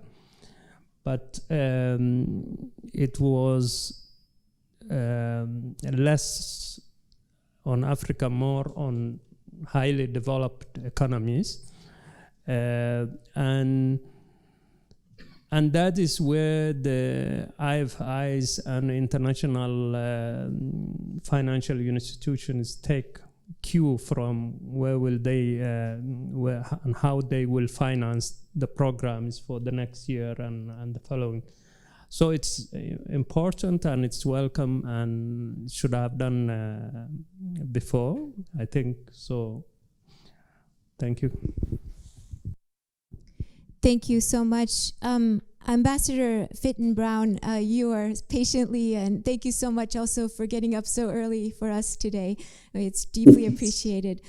S5: but it was less on Africa, more on highly developed economies, and that is where the IFIs and international financial institutions take cue from. Where will they, where and how they will finance the programs for the next year and the following. So it's important and it's welcome and should have done before, I think. So thank you.
S1: Thank you so much. Ambassador Fitton-Brown, you are patiently, and thank you so much also for getting up so early for us today. It's deeply appreciated.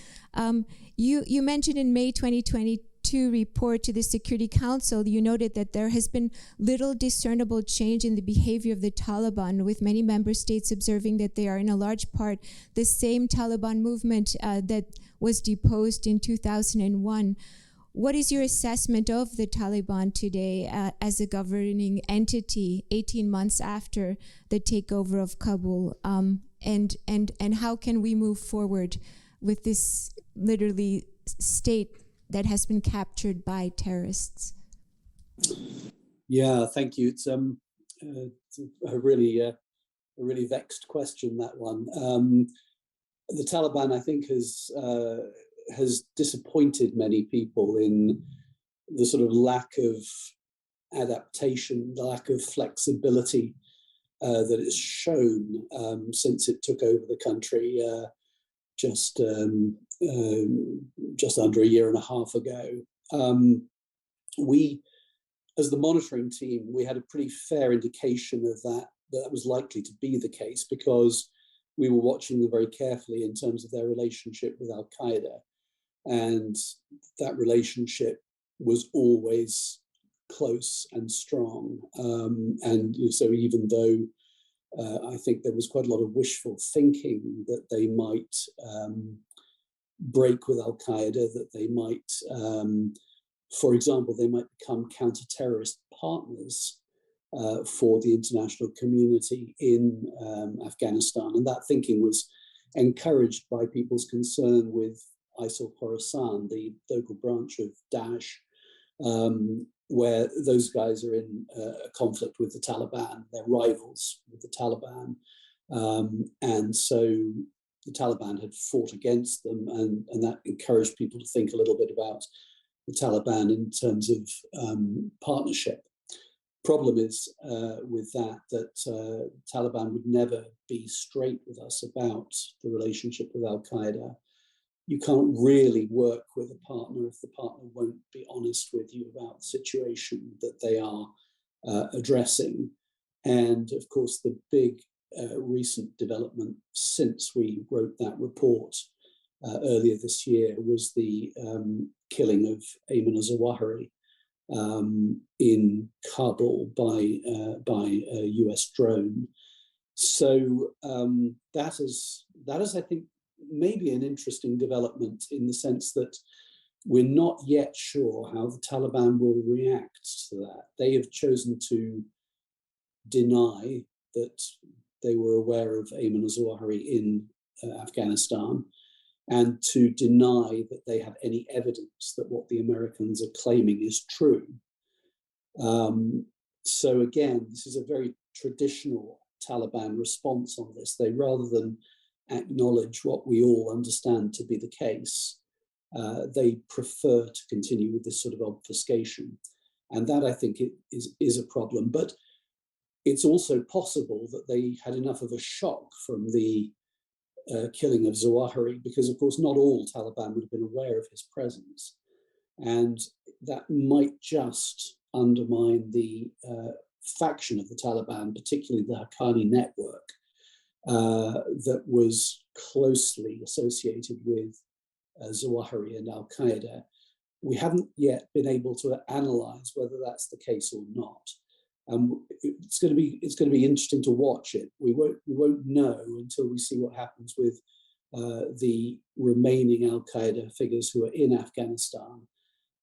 S1: You mentioned in May 2022 report to the Security Council, you noted that there has been little discernible change in the behavior of the Taliban, with many member states observing that they are in a large part the same Taliban movement that was deposed in 2001. What is your assessment of the Taliban today as a governing entity 18 months after the takeover of Kabul? And how can we move forward with this literally state that has been captured by terrorists?
S4: Yeah, thank you. It's a really vexed question, that one. The Taliban, I think, has disappointed many people in the sort of lack of adaptation, the lack of flexibility that it's shown since it took over the country just under a year and a half ago. We, as the monitoring team, we had a pretty fair indication of that was likely to be the case, because we were watching them very carefully in terms of their relationship with Al-Qaeda. And that relationship was always close and strong. And so even though I think there was quite a lot of wishful thinking that they might break with Al-Qaeda, that they might, for example, they might become counter-terrorist partners for the international community in Afghanistan. And that thinking was encouraged by people's concern with ISIL Khorasan, the local branch of Daesh, where those guys are in a conflict with the Taliban. They're rivals with the Taliban. And so the Taliban had fought against them, and that encouraged people to think a little bit about the Taliban in terms of partnership. Problem is with that Taliban would never be straight with us about the relationship with Al-Qaeda. You can't really work with a partner if the partner won't be honest with you about the situation that they are addressing. And of course, the big recent development since we wrote that report earlier this year was the killing of Ayman al-Zawahiri in Kabul by a US drone. So that is, I think, maybe an interesting development in the sense that we're not yet sure how the Taliban will react to that. They have chosen to deny that they were aware of Ayman al-Zawahiri in Afghanistan, and to deny that they have any evidence that what the Americans are claiming is true. So again, this is a very traditional Taliban response on this. They, rather than acknowledge what we all understand to be the case, they prefer to continue with this sort of obfuscation. And that, I think, is a problem. But it's also possible that they had enough of a shock from the killing of Zawahiri, because, of course, not all Taliban would have been aware of his presence. And that might just undermine the faction of the Taliban, particularly the Haqqani network, that was closely associated with Zawahiri and Al-Qaeda. We haven't yet been able to analyze whether that's the case or not. It's going to be interesting to watch it. We won't know until we see what happens with the remaining Al-Qaeda figures who are in Afghanistan,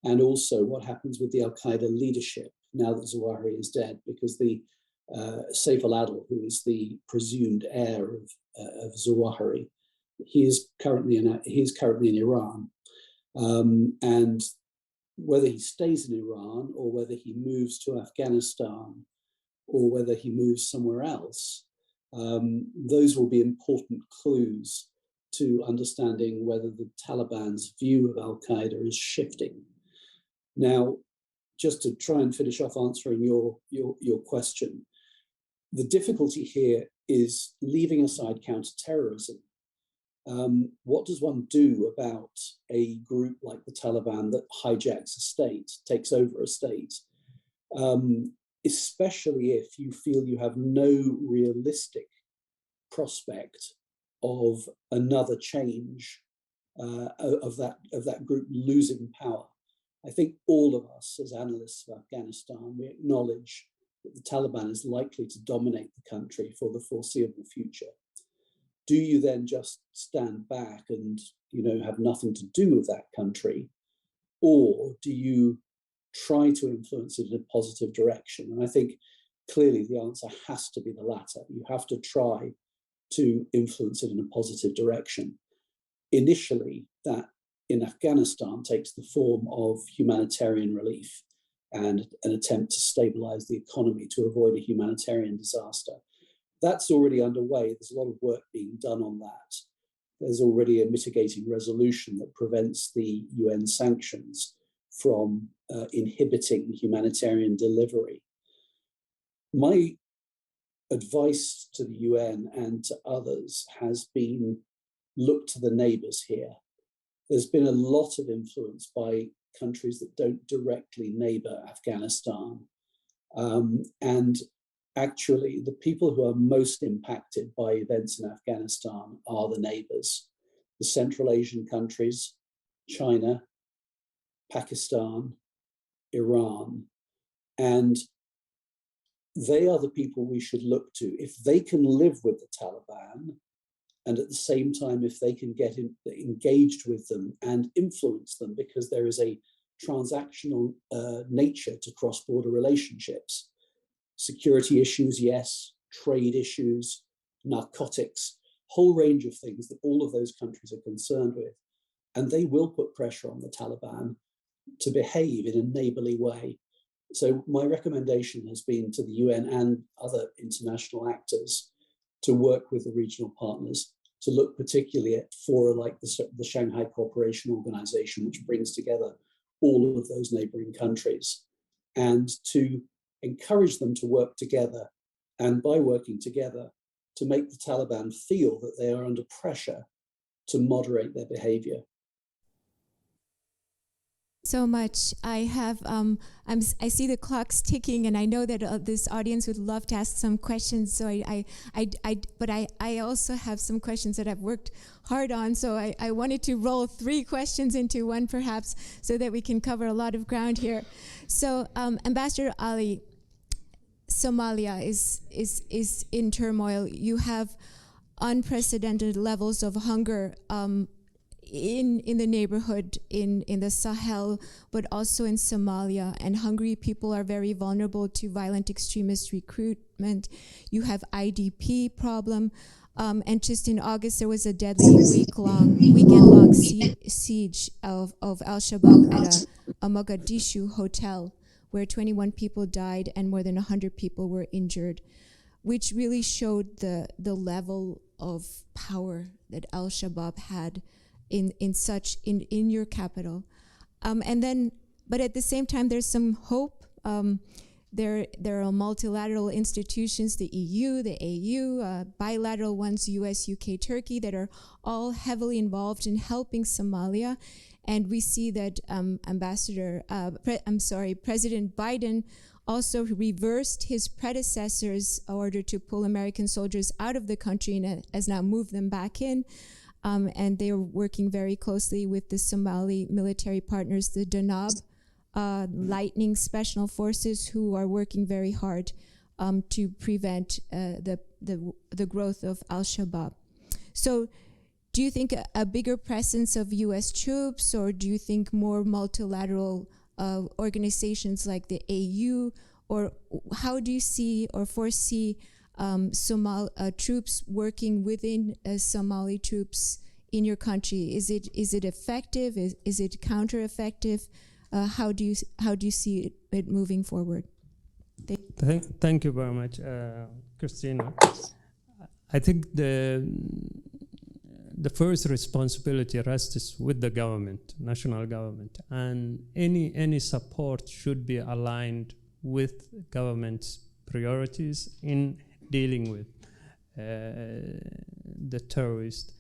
S4: and also what happens with the Al-Qaeda leadership now that Zawahiri is dead, because the Saif al-Adil, who is the presumed heir of Zawahiri, he's currently in Iran, and whether he stays in Iran or whether he moves to Afghanistan or whether he moves somewhere else, those will be important clues to understanding whether the Taliban's view of Al-Qaeda is shifting. Now, just to try and finish off answering your question, the difficulty here is, leaving aside counterterrorism, what does one do about a group like the Taliban that hijacks a state, takes over a state, especially if you feel you have no realistic prospect of another change of that group losing power? I think all of us as analysts of Afghanistan, we acknowledge that the Taliban is likely to dominate the country for the foreseeable future. Do you then just stand back and have nothing to do with that country, or do you try to influence it in a positive direction? And I think clearly the answer has to be the latter. You have to try to influence it in a positive direction. Initially, that in Afghanistan takes the form of humanitarian relief and an attempt to stabilize the economy to avoid a humanitarian disaster. That's already underway. There's a lot of work being done on that. There's already a mitigating resolution that prevents the UN sanctions from inhibiting humanitarian delivery. My advice to the UN and to others has been, look to the neighbors here. There's been a lot of influence by countries that don't directly neighbor Afghanistan. And actually, the people who are most impacted by events in Afghanistan are the neighbors, the Central Asian countries, China, Pakistan, Iran. And they are the people we should look to. If they can live with the Taliban, and at the same time, if they can get engaged with them and influence them, because there is a transactional nature to cross-border relationships. Security issues, yes, trade issues, narcotics, whole range of things that all of those countries are concerned with. And they will put pressure on the Taliban to behave in a neighborly way. So my recommendation has been to the UN and other international actors to work with the regional partners, to look particularly at fora like the Shanghai Cooperation Organization, which brings together all of those neighboring countries, and to encourage them to work together, and by working together, to make the Taliban feel that they are under pressure to moderate their behavior.
S1: So much. I have. I see the clock's ticking, and I know that this audience would love to ask some questions. So but I also have some questions that I've worked hard on. So I wanted to roll 3 questions into one, perhaps, so that we can cover a lot of ground here. So, Ambassador Ali, Somalia is in turmoil. You have unprecedented levels of hunger. In the neighborhood, in the Sahel, but also in Somalia, and hungry people are very vulnerable to violent extremist recruitment. You have IDP problem, and just in August there was a deadly weekend-long siege of Al-Shabaab at a Mogadishu hotel, where 21 people died and more than 100 people were injured, which really showed the level of power that Al-Shabaab had in your capital, but at the same time, there's some hope. There are multilateral institutions, the EU, the AU, bilateral ones, US, UK, Turkey, that are all heavily involved in helping Somalia, and we see that President Biden also reversed his predecessor's order to pull American soldiers out of the country and has now moved them back in. And they are working very closely with the Somali military partners, the Danab, lightning special forces who are working very hard to prevent the growth of Al-Shabaab. So do you think a bigger presence of US troops, or do you think more multilateral organizations like the AU, or how do you see or foresee troops working within Somali troops in your country? Is it effective? Is it counter-effective? How do you see it moving forward?
S5: Thank you very much, Christina. I think the first responsibility rests with the government, national government, and any support should be aligned with government's priorities in dealing with the terrorists.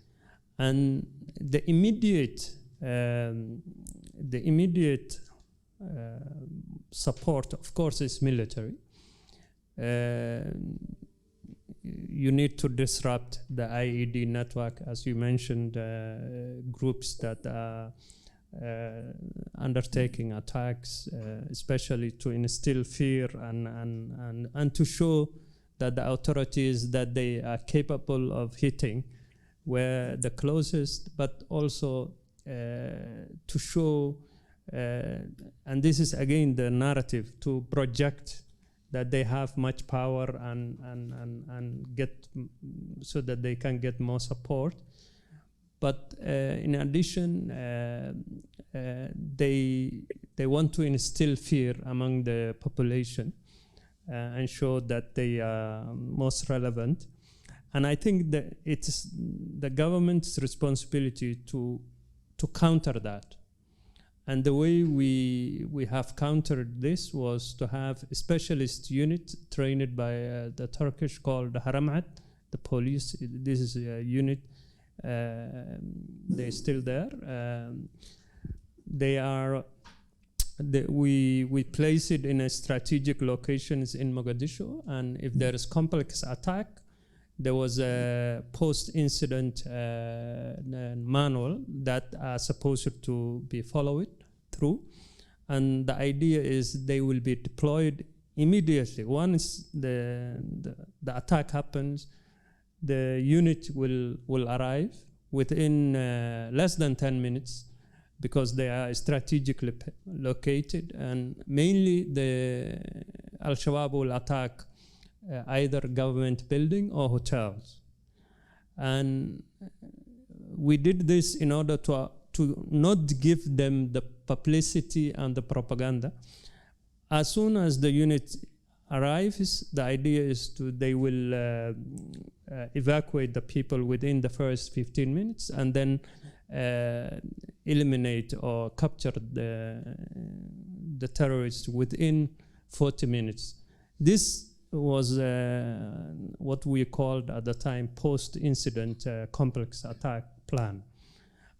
S5: And the immediate support, of course, is military. You need to disrupt the IED network, as you mentioned, groups that are undertaking attacks, especially to instill fear and to show that the authorities that they are capable of hitting were the closest, but also to show, and this is again the narrative, to project that they have much power and get so that they can get more support. But in addition, they want to instill fear among the population and show that they are most relevant. And I think that it's the government's responsibility to counter that. And the way we have countered this was to have a specialist unit trained by the Turkish called Haramat, the police. This is a unit. They're still there. We place it in a strategic locations in Mogadishu, and if there is complex attack, there was a post-incident manual that are supposed to be followed through, and the idea is they will be deployed immediately. Once the attack happens, the unit will arrive within less than 10 minutes, because they are strategically located, and mainly the Al-Shabaab will attack either government building or hotels. And we did this in order to not give them the publicity and the propaganda. As soon as the unit arrives, the idea is they will evacuate the people within the first 15 minutes and then eliminate or capture the terrorists within 40 minutes. This was what we called at the time post-incident complex attack plan.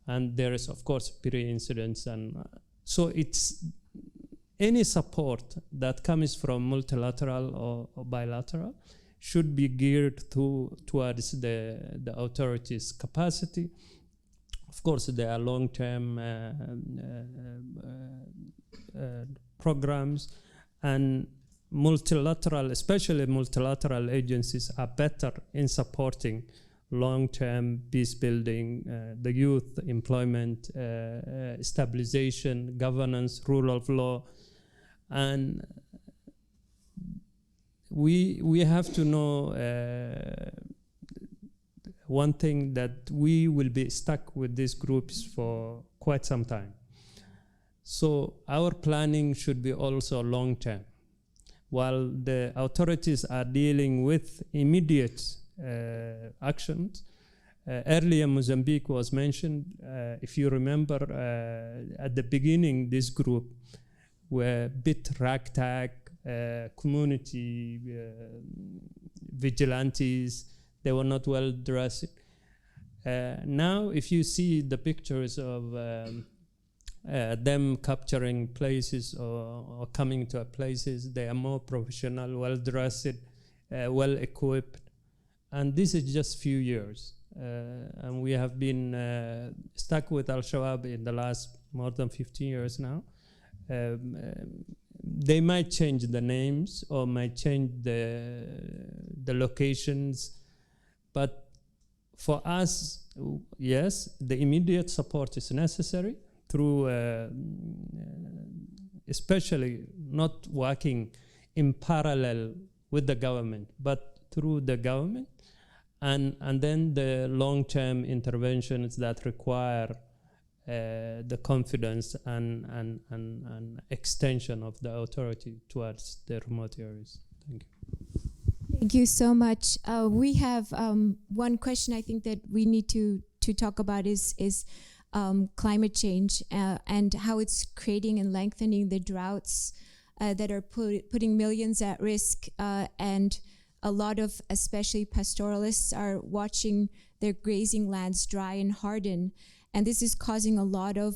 S5: And there is, of course, pre-incidents. And so it's any support that comes from multilateral or bilateral should be geared towards the authorities' capacity. Of course, there are long-term programs, and multilateral, especially multilateral agencies, are better in supporting long-term peace building, the youth employment, stabilization, governance, rule of law. And we have to know one thing, that we will be stuck with these groups for quite some time. So our planning should be also long-term. While the authorities are dealing with immediate actions, earlier Mozambique was mentioned. If you remember, at the beginning, this group were a bit ragtag, community vigilantes. They were not well dressed. Now, if you see the pictures of them capturing places or coming to places, they are more professional, well dressed, well equipped. And this is just few years. And we have been stuck with Al-Shabaab in the last more than 15 years now. they might change the names or might change the locations, but for us, yes, the immediate support is necessary through, especially not working in parallel with the government, but through the government, and then the long-term interventions that require the confidence and extension of the authority towards the remote areas. Thank you.
S1: Thank you so much. We have one question I think that we need to talk about is climate change and how it's creating and lengthening the droughts that are putting millions at risk, and a lot of especially pastoralists are watching their grazing lands dry and harden. And this is causing a lot of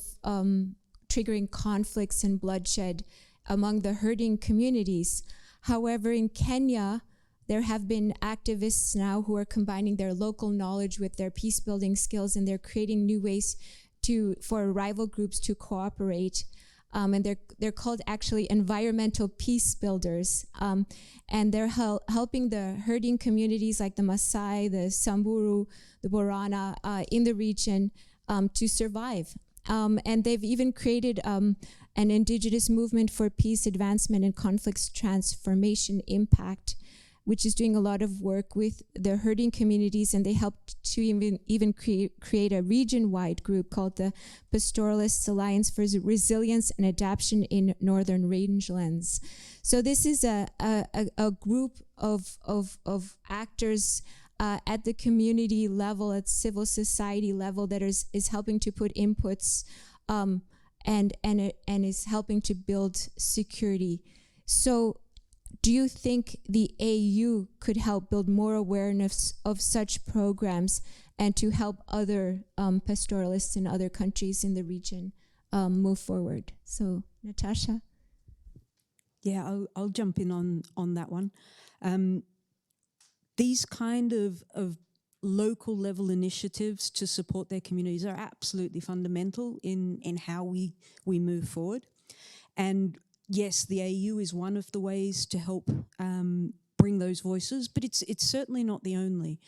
S1: triggering conflicts and bloodshed among the herding communities. However, in Kenya, there have been activists now who are combining their local knowledge with their peace-building skills, and they're creating new ways for rival groups to cooperate. And they're called actually environmental peace builders. And they're helping the herding communities like the Maasai, the Samburu, the Borana in the region to survive. And they've even created an indigenous movement for peace advancement and conflicts transformation impact, which is doing a lot of work with the herding communities, and they helped to even create a region-wide group called the Pastoralists Alliance for Resilience and Adaptation in Northern Rangelands. So this is a group of actors at the community level, at civil society level, that is helping to put inputs and is helping to build security. So do you think the AU could help build more awareness of such programs and to help other pastoralists in other countries in the region move forward? So, Natasha?
S3: Yeah, I'll jump in on that one. These kind of local level initiatives to support their communities are absolutely fundamental in how we move forward. And yes, the AU is one of the ways to help bring those voices, but it's certainly not the only.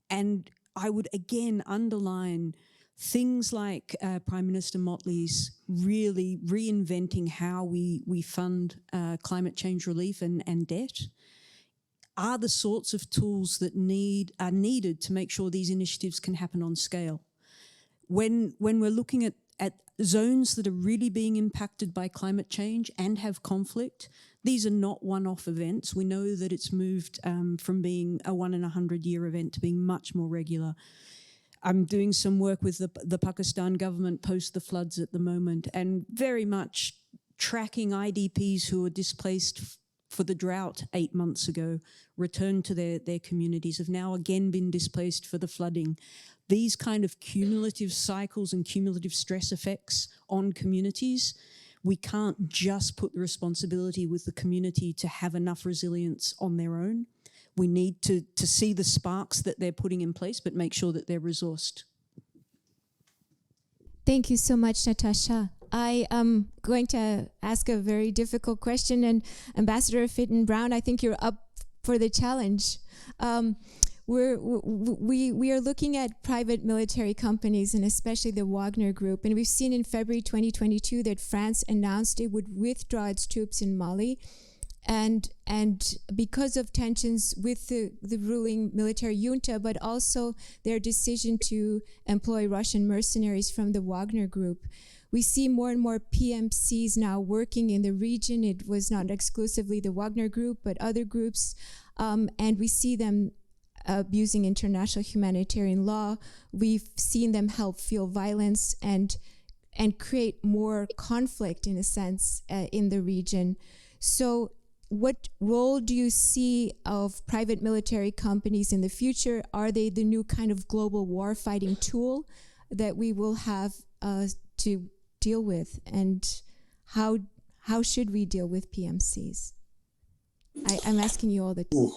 S3: And I would again underline things like Prime Minister Motley's really reinventing how we fund climate change relief and debt are the sorts of tools that are needed to make sure these initiatives can happen on scale. When we're looking at zones that are really being impacted by climate change and have conflict, these are not one-off events. We know that it's moved from being a 1-in-100-year event to being much more regular. I'm doing some work with the Pakistan government post the floods at the moment, and very much tracking IDPs who were displaced for the drought 8 months ago, returned to their communities, have now again been displaced for the flooding. These kind of cumulative cycles and cumulative stress effects on communities, we can't just put the responsibility with the community to have enough resilience on their own. We need to see the sparks that they're putting in place, but make sure that they're resourced.
S1: Thank you so much, Natasha. I am going to ask a very difficult question, and Ambassador Fitton-Brown, I think you're up for the challenge. We are looking at private military companies, and especially the Wagner Group, and we've seen in February 2022 that France announced it would withdraw its troops in Mali, and because of tensions with the ruling military junta, but also their decision to employ Russian mercenaries from the Wagner Group. We see more and more PMCs now working in the region. It was not exclusively the Wagner Group, but other groups, and we see them abusing international humanitarian law. We've seen them help fuel violence and create more conflict, in a sense, in the region. So what role do you see of private military companies in the future? Are they the new kind of global war-fighting tool that we will have to deal with? And how should we deal with PMCs? I'm asking you all the time.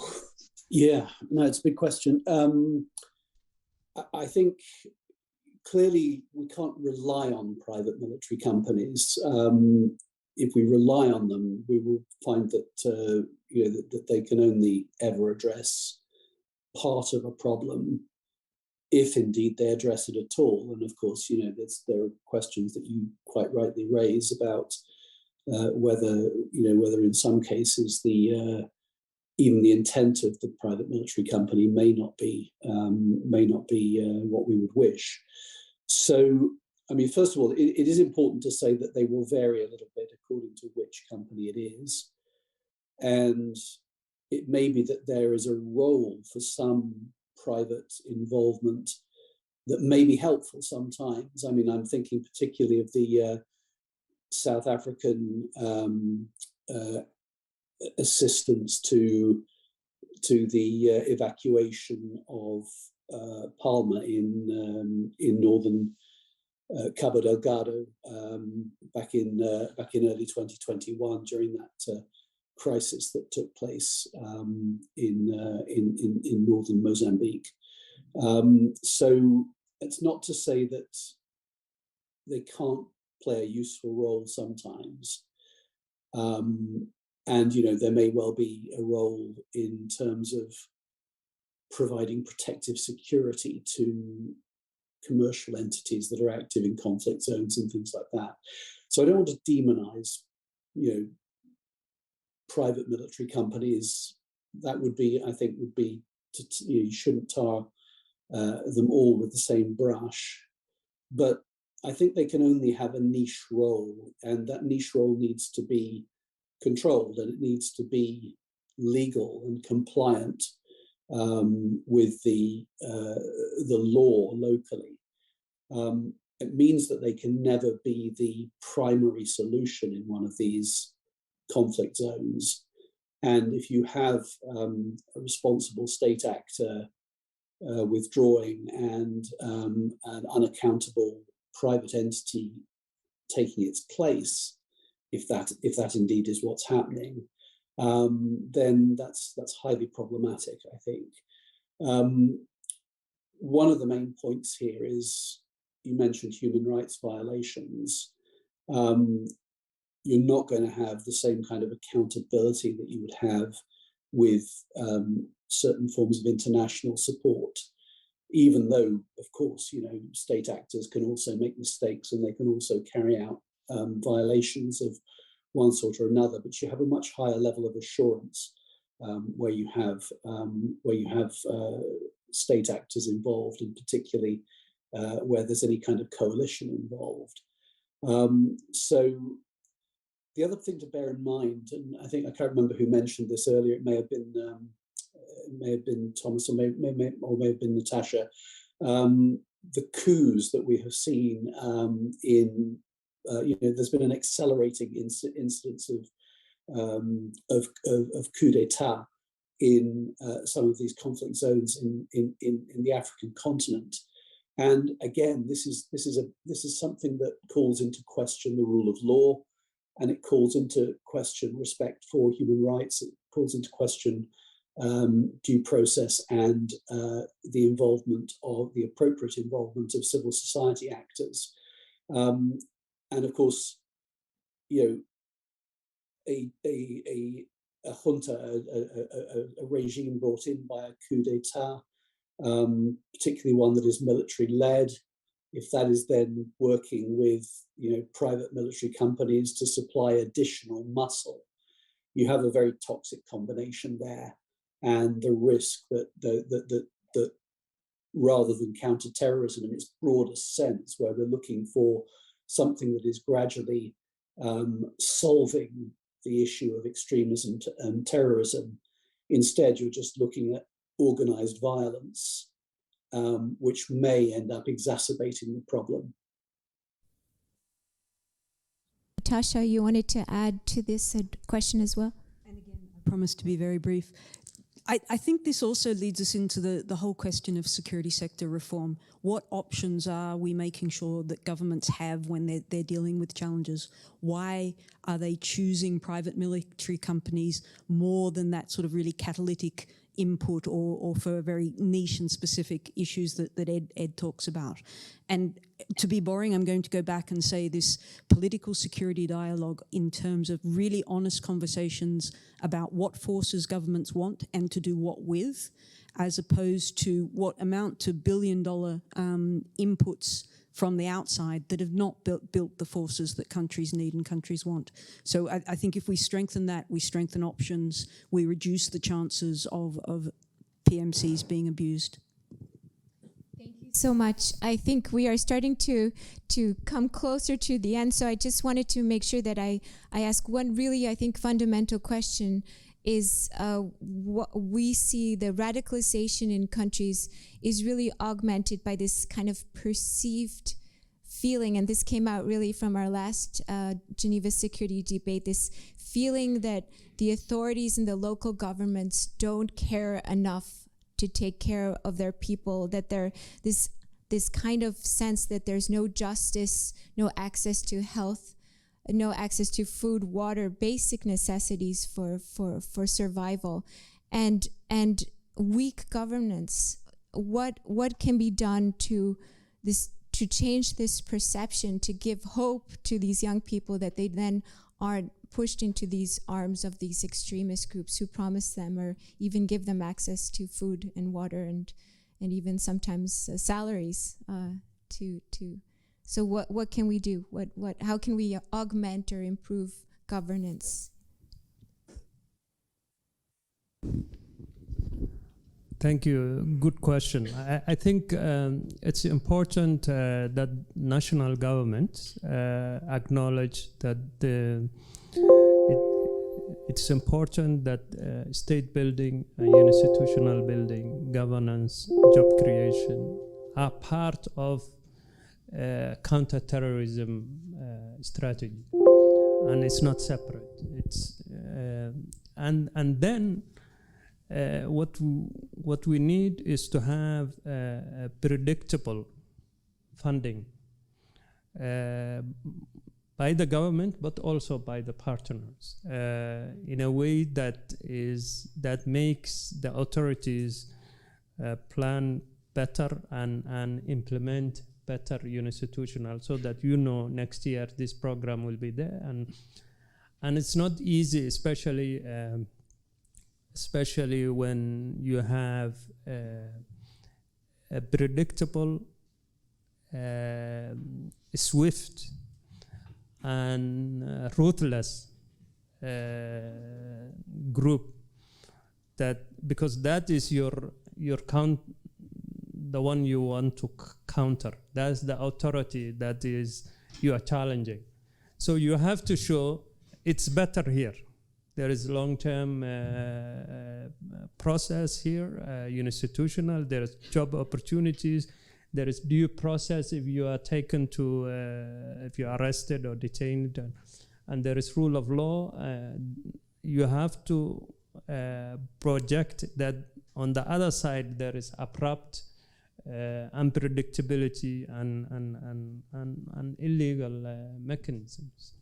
S4: Yeah, no, it's a big question. I think clearly we can't rely on private military companies. if we rely on them, we will find that that they can only ever address part of a problem, if indeed they address it at all. And of course, there are questions that you quite rightly raise about whether in some cases even the intent of the private military company may not be what we would wish. So, I mean, first of all, it is important to say that they will vary a little bit according to which company it is, and it may be that there is a role for some private involvement that may be helpful sometimes. I mean, I'm thinking particularly of the South African assistance to the evacuation of Palma in northern Cabo Delgado back in early 2021 during that crisis that took place in northern Mozambique. So it's not to say that they can't play a useful role sometimes. And there may well be a role in terms of providing protective security to commercial entities that are active in conflict zones and things like that. So I don't want to demonize, private military companies. That would be, I think, you shouldn't tar them all with the same brush. But I think they can only have a niche role, and that niche role needs to be controlled, and it needs to be legal and compliant with the law locally. It means that they can never be the primary solution in one of these conflict zones. And if you have a responsible state actor withdrawing and an unaccountable private entity taking its place, if that indeed is what's happening, then that's highly problematic, I think. One of the main points here is, you mentioned human rights violations. You're not going to have the same kind of accountability that you would have with certain forms of international support, even though, of course, state actors can also make mistakes and they can also carry out violations of one sort or another, but you have a much higher level of assurance where you have state actors involved, and particularly where there's any kind of coalition involved. So the other thing to bear in mind, and I can't remember who mentioned this earlier, it may have been Thomas, or may have been Natasha, the coups that we have seen there's been an accelerating incidence of coup d'etat in some of these conflict zones in the African continent. And again, this is something that calls into question the rule of law, and it calls into question respect for human rights. It calls into question due process and the appropriate involvement of civil society actors. And of course, a junta, a regime brought in by a coup d'etat, particularly one that is military-led, if that is then working with private military companies to supply additional muscle, you have a very toxic combination there, and the risk that rather than counter-terrorism in its broadest sense, where we're looking for something that is gradually solving the issue of extremism and terrorism, instead you're just looking at organized violence, which may end up exacerbating the problem.
S1: Natasha, you wanted to add to this question as well?
S3: And again, I promise to be very brief. I think this also leads us into the whole question of security sector reform. What options are we making sure that governments have when they're dealing with challenges? Why are they choosing private military companies more than that sort of really catalytic input or for very niche and specific issues that Ed talks about. And to be boring, I'm going to go back and say this political security dialogue in terms of really honest conversations about what forces governments want and to do what with, as opposed to what amount to billion-dollar inputs from the outside that have not built the forces that countries need and countries want. So I think if we strengthen that, we strengthen options, we reduce the chances of PMCs being abused.
S1: Thank you so much. I think we are starting to come closer to the end, so I just wanted to make sure that I ask one really, I think, fundamental question is what we see the radicalization in countries is really augmented by this kind of perceived feeling, and this came out really from our last Geneva security debate, this feeling that the authorities and the local governments don't care enough to take care of their people, that there this kind of sense that there's no justice, no access to health, no access to food, water, basic necessities for survival, and weak governance. What can be done to change this perception, to give hope to these young people that they then aren't pushed into these arms of these extremist groups who promise them or even give them access to food and water and even sometimes salaries to. So what can we do? How can we augment or improve governance?
S5: Thank you. Good question. I think it's important that national governments acknowledge that it's important that state building, institutional building, governance, job creation are part of counter-terrorism strategy, and it's not separate. It's and then what we need is to have a predictable funding by the government, but also by the partners, in a way that makes the authorities plan better and implement better institutional, so that next year this program will be there, and it's not easy, especially when you have a predictable, swift, and ruthless group, because that is your the one you want to counter. That's the authority that is you are challenging. So you have to show it's better here. There is long-term process here, institutional. There is job opportunities. There is due process if you are taken to, if you are arrested or detained, and there is rule of law. You have to project that on the other side there is abrupt unpredictability and illegal mechanisms.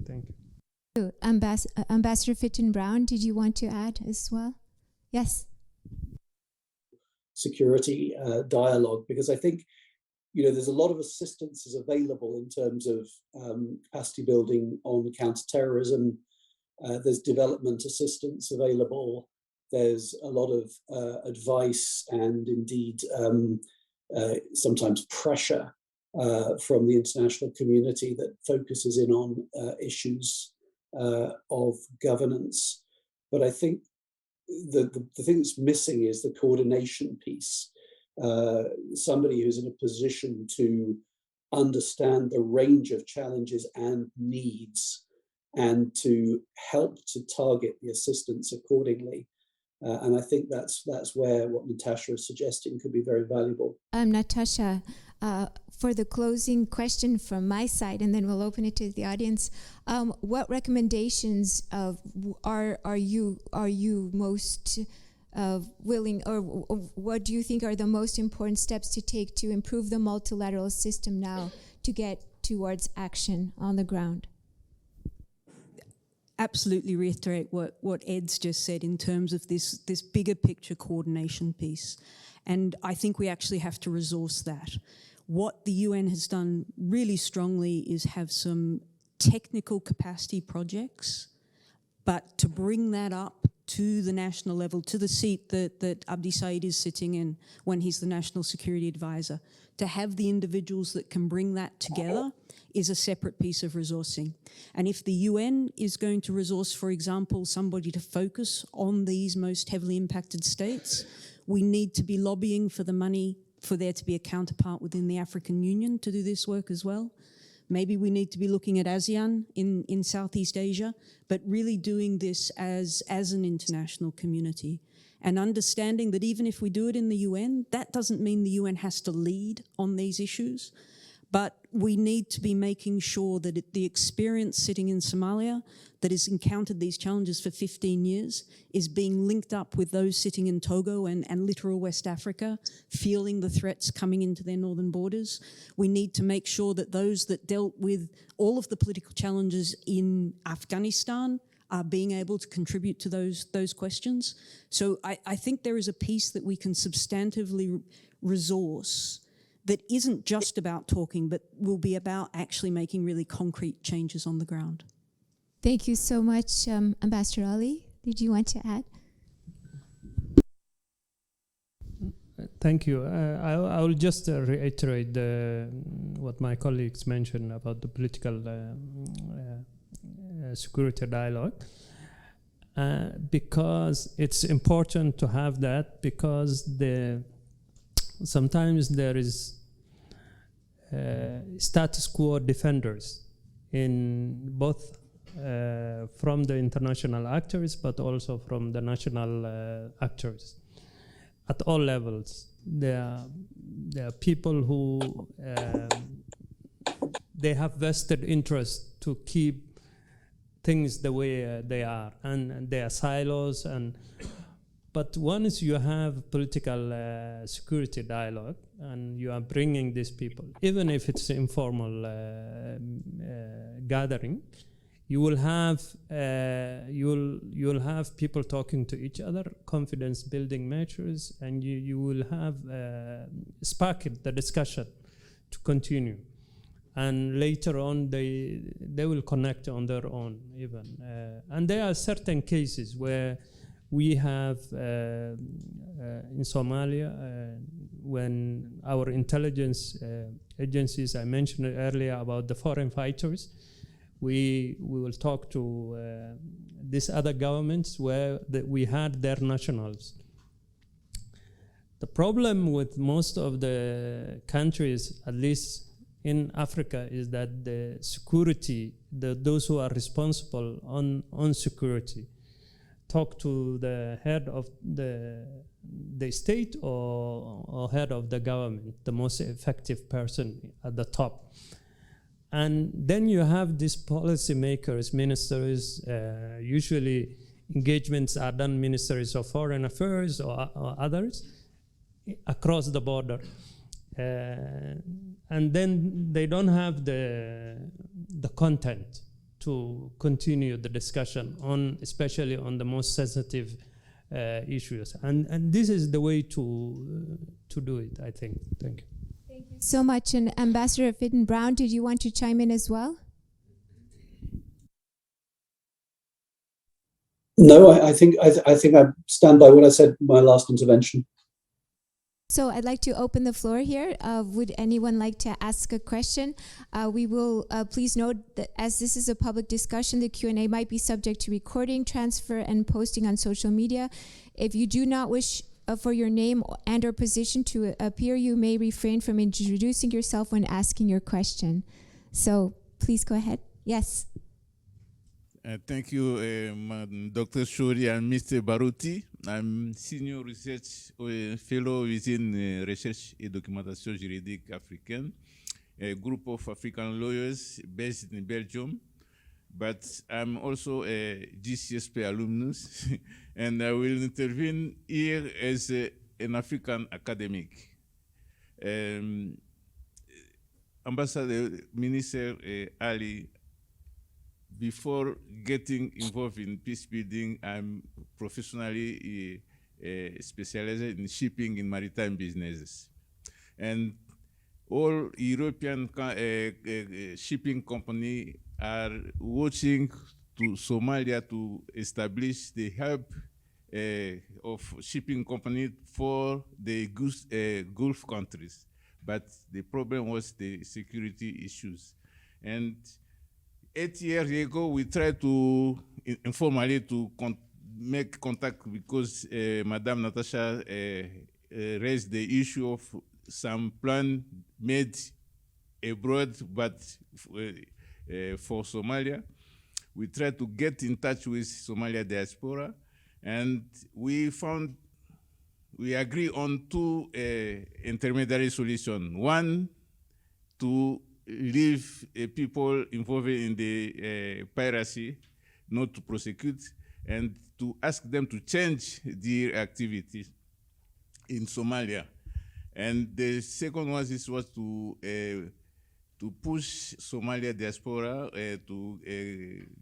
S5: Thank you.
S1: Ambassador Fitton-Brown, did you want to add as well? Yes.
S4: Security dialogue, because I think there's a lot of assistance is available in terms of capacity building on counter-terrorism. There's development assistance available. There's a lot of advice and indeed sometimes pressure from the international community that focuses in on issues of governance. But I think the thing that's missing is the coordination piece. Somebody who's in a position to understand the range of challenges and needs and to help to target the assistance accordingly. And I think that's where what Natasha is suggesting could be very valuable.
S1: Natasha, for the closing question from my side, and then we'll open it to the audience. What recommendations are you most willing, or what do you think are the most important steps to take to improve the multilateral system now to get towards action on the ground?
S3: absolutely reiterate what Ed's just said in terms of this bigger picture coordination piece. And I think we actually have to resource that. What the UN has done really strongly is have some technical capacity projects, but to bring that up to the national level, to the seat that Abdi Said is sitting in when he's the National Security Advisor, to have the individuals that can bring that together is a separate piece of resourcing. And if the UN is going to resource, for example, somebody to focus on these most heavily impacted states, we need to be lobbying for the money for there to be a counterpart within the African Union to do this work as well. Maybe we need to be looking at ASEAN in Southeast Asia, but really doing this as an international community and understanding that even if we do it in the UN, that doesn't mean the UN has to lead on these issues. But we need to be making sure that the experience sitting in Somalia that has encountered these challenges for 15 years is being linked up with those sitting in Togo and littoral West Africa, feeling the threats coming into their northern borders. We need to make sure that those that dealt with all of the political challenges in Afghanistan are being able to contribute to those questions. So I think there is a piece that we can substantively resource that isn't just about talking, but will be about actually making really concrete changes on the ground.
S1: Thank you so much, Ambassador Ali. Did you want to add?
S5: Thank you. I will just reiterate what my colleagues mentioned about the political security dialogue, because it's important to have that, because sometimes there is status quo defenders in both from the international actors, but also from the national actors at all levels. There are people who they have vested interest to keep things the way they are, and there are silos. But once you have political security dialogue and you are bringing these people, even if it's informal gathering, you will have people talking to each other, confidence building measures, and you will have spark the discussion to continue. And later on, they will connect on their own even. And there are certain cases where we have in Somalia, when our intelligence agencies, I mentioned earlier about the foreign fighters, we will talk to these other governments where we had their nationals. The problem with most of the countries, at least in Africa, is that the security, those who are responsible on security, talk to the head of the state or head of the government, the most effective person at the top. And then you have these policy makers, ministers, usually engagements are done ministries of foreign affairs or others across the border. And then they don't have the content to continue the discussion on, especially on the most sensitive issues. And this is the way to do it, I think. Thank you.
S1: Thank you so much. And Ambassador Fitton-Brown, did you want to chime in as well?
S4: No, I think I stand by what I said in my last intervention.
S1: So I'd like to open the floor here. Would anyone like to ask a question? We will please note that as this is a public discussion, the Q&A might be subject to recording, transfer, and posting on social media. If you do not wish for your name and or position to appear, you may refrain from introducing yourself when asking your question. So please go ahead. Yes.
S6: Thank you, Dr. Shori and Mr. Baruti. I'm Senior Research Fellow within Research et Documentation Juridique Africaine, a group of African lawyers based in Belgium. But I'm also a GCSP alumnus, and I will intervene here as an African academic. Ambassador Minister Ali before getting involved in peace building, I'm professionally specialized in shipping and maritime businesses. And all European shipping companies are watching to Somalia to establish the hub of shipping companies for the Gulf countries. But the problem was the security issues. And 8 years ago, we tried to informally to make contact because Madame Natasha raised the issue of some plan made abroad, but for Somalia. We tried to get in touch with Somalia diaspora, and we agree on two intermediary solutions. One, to leave people involved in the piracy, not to prosecute, and to ask them to change their activities in Somalia. And the second one was to push Somalia diaspora to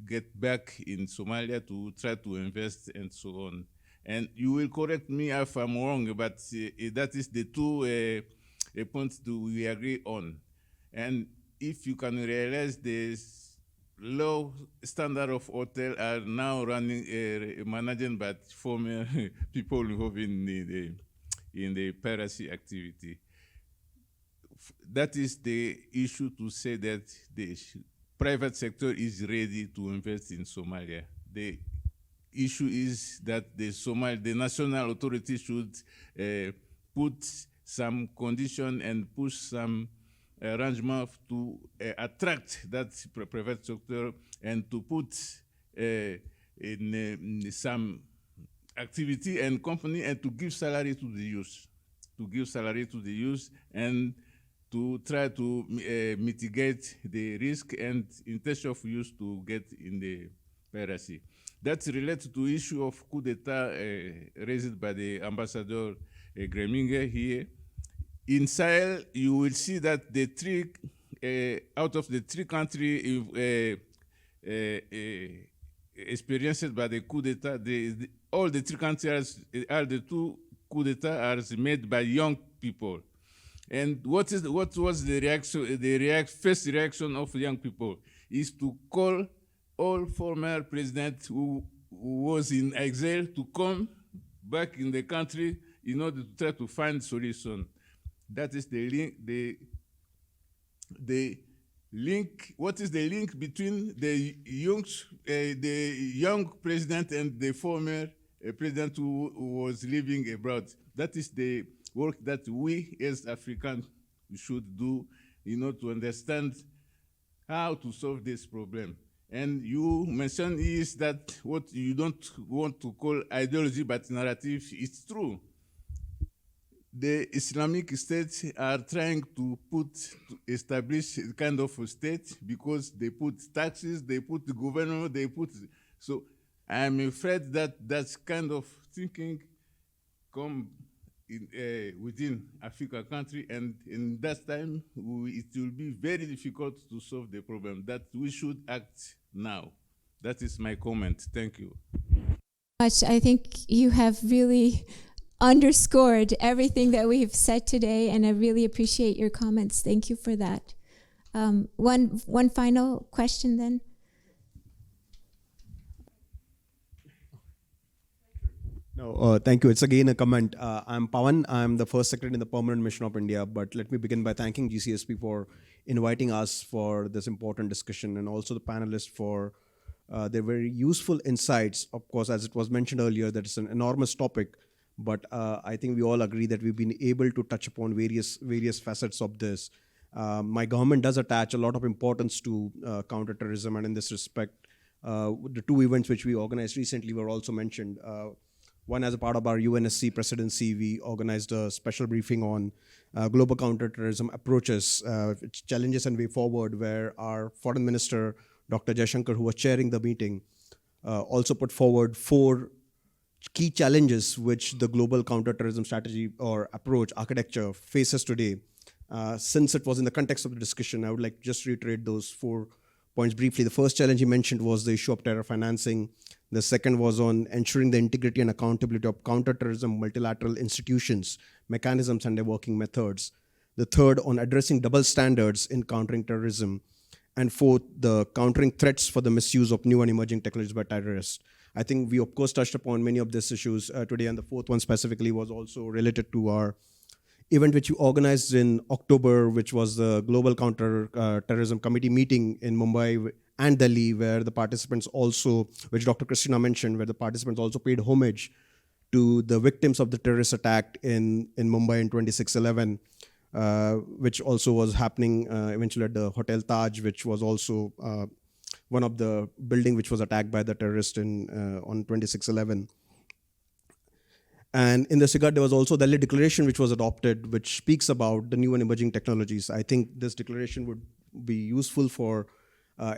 S6: get back in Somalia to try to invest and so on. And you will correct me if I'm wrong, but that is the two points that we agree on. And if you can realize the low standard of hotel are now running, managed by former people involved in the piracy activity. That is the issue to say that the private sector is ready to invest in Somalia. The issue is that the national authority should put some condition and push some arrangement to attract that private sector and to put in some activity and company and to give salary to the youth, and to try to mitigate the risk and intention of youth to get in the piracy. That's related to issue of coup d'etat raised by the Ambassador Greminger here. In Sahel, you will see that the three, out of the three countries experienced by the coup d'etat, all the three countries are the two coup d'etat are made by young people. And what was the reaction? First reaction of young people is to call all former presidents who was in exile to come back in the country in order to try to find solution. That is the link. What is the link between the young president and the former president who was living abroad? That is the work that we as Africans should do in order to understand how to solve this problem. And you mentioned is that what you don't want to call ideology but narrative is true. The Islamic states are trying to establish a kind of a state because they put taxes, they put the governor, so I'm afraid that that kind of thinking come within Africa country, and in that time, it will be very difficult to solve the problem, that we should act now. That is my comment. Thank you.
S1: I think you have really underscored everything that we've said today, and I really appreciate your comments. Thank you for that. One final question then.
S7: No, thank you. It's again a comment. I'm Pawan. I'm the first secretary in the Permanent Mission of India. But let me begin by thanking GCSP for inviting us for this important discussion, and also the panelists for their very useful insights. Of course, as it was mentioned earlier, that it's an enormous topic. But I think we all agree that we've been able to touch upon various facets of this. My government does attach a lot of importance to counterterrorism, and in this respect, the two events which we organized recently were also mentioned. One, as a part of our UNSC presidency, we organized a special briefing on global counterterrorism approaches, challenges and way forward, where our foreign minister, Dr. Jaishankar, who was chairing the meeting, also put forward 4 key challenges which the global counterterrorism strategy or approach architecture faces today. Since it was in the context of the discussion, I would like to just reiterate those four points briefly. The first challenge he mentioned was the issue of terror financing. The second was on ensuring the integrity and accountability of counterterrorism, multilateral institutions, mechanisms, and their working methods. The third on addressing double standards in countering terrorism. And fourth, the countering threats for the misuse of new and emerging technologies by terrorists. I think we, of course, touched upon many of these issues today, and the fourth one specifically was also related to our event which we organized in October, which was the Global Counter-Terrorism Committee meeting in Mumbai and Delhi, where the participants also, which Dr. Christina mentioned, where the participants also paid homage to the victims of the terrorist attack in Mumbai in 26/11, which also was happening eventually at the Hotel Taj, which was also one of the building which was attacked by the terrorist on 26/11. And in this regard, there was also the Delhi Declaration which was adopted, which speaks about the new and emerging technologies. I think this declaration would be useful for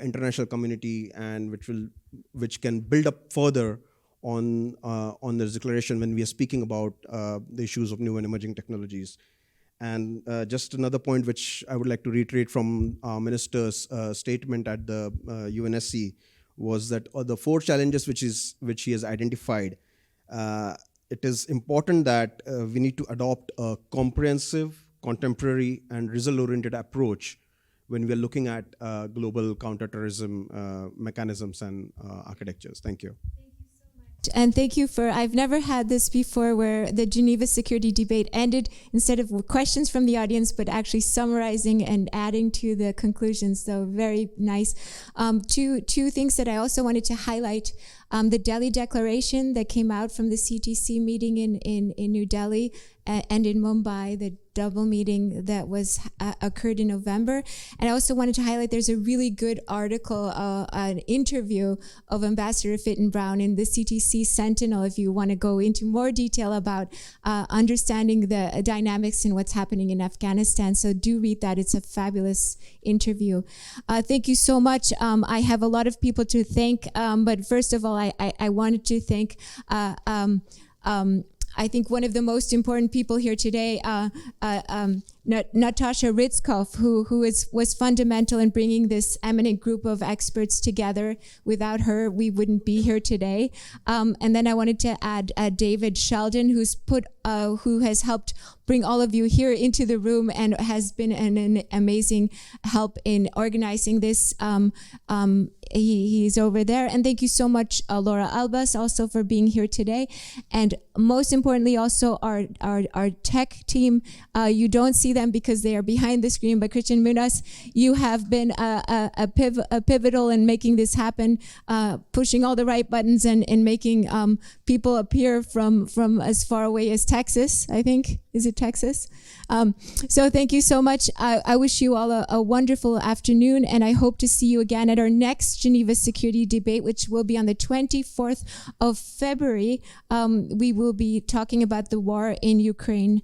S7: international community, and which can build up further on this declaration when we are speaking about the issues of new and emerging technologies. And just another point which I would like to reiterate from our minister's statement at the UNSC was that the four challenges which he has identified, it is important that we need to adopt a comprehensive, contemporary, and result-oriented approach when we are looking at global counterterrorism mechanisms and architectures. Thank you.
S1: And thank you for, I've never had this before where the Geneva security debate ended instead of questions from the audience, but actually summarizing and adding to the conclusions. So very nice. Two things that I also wanted to highlight. The Delhi Declaration that came out from the CTC meeting in New Delhi and in Mumbai, the double meeting that was occurred in November. And I also wanted to highlight there's a really good article, an interview of Ambassador Fitton-Brown in the CTC Sentinel, if you want to go into more detail about understanding the dynamics and what's happening in Afghanistan. So do read that. It's a fabulous interview. Thank you so much. I have a lot of people to thank, but first of all, I wanted to thank I think one of the most important people here today, Natasha Ritskov, who was fundamental in bringing this eminent group of experts together. Without her, we wouldn't be here today. And then I wanted to add David Sheldon, who has helped bring all of you here into the room and has been an amazing help in organizing this. He's over there. And thank you so much, Laura Albas, also for being here today. And most importantly, also our tech team. You don't see them because they are behind the screen, but Christian Munoz, you have been a pivotal in making this happen, pushing all the right buttons and making people appear from as far away as Texas, I think. Is it Texas? So thank you so much. I wish you all a wonderful afternoon, and I hope to see you again at our next Geneva Security Debate, which will be on the 24th of February. We will be talking about the war in Ukraine.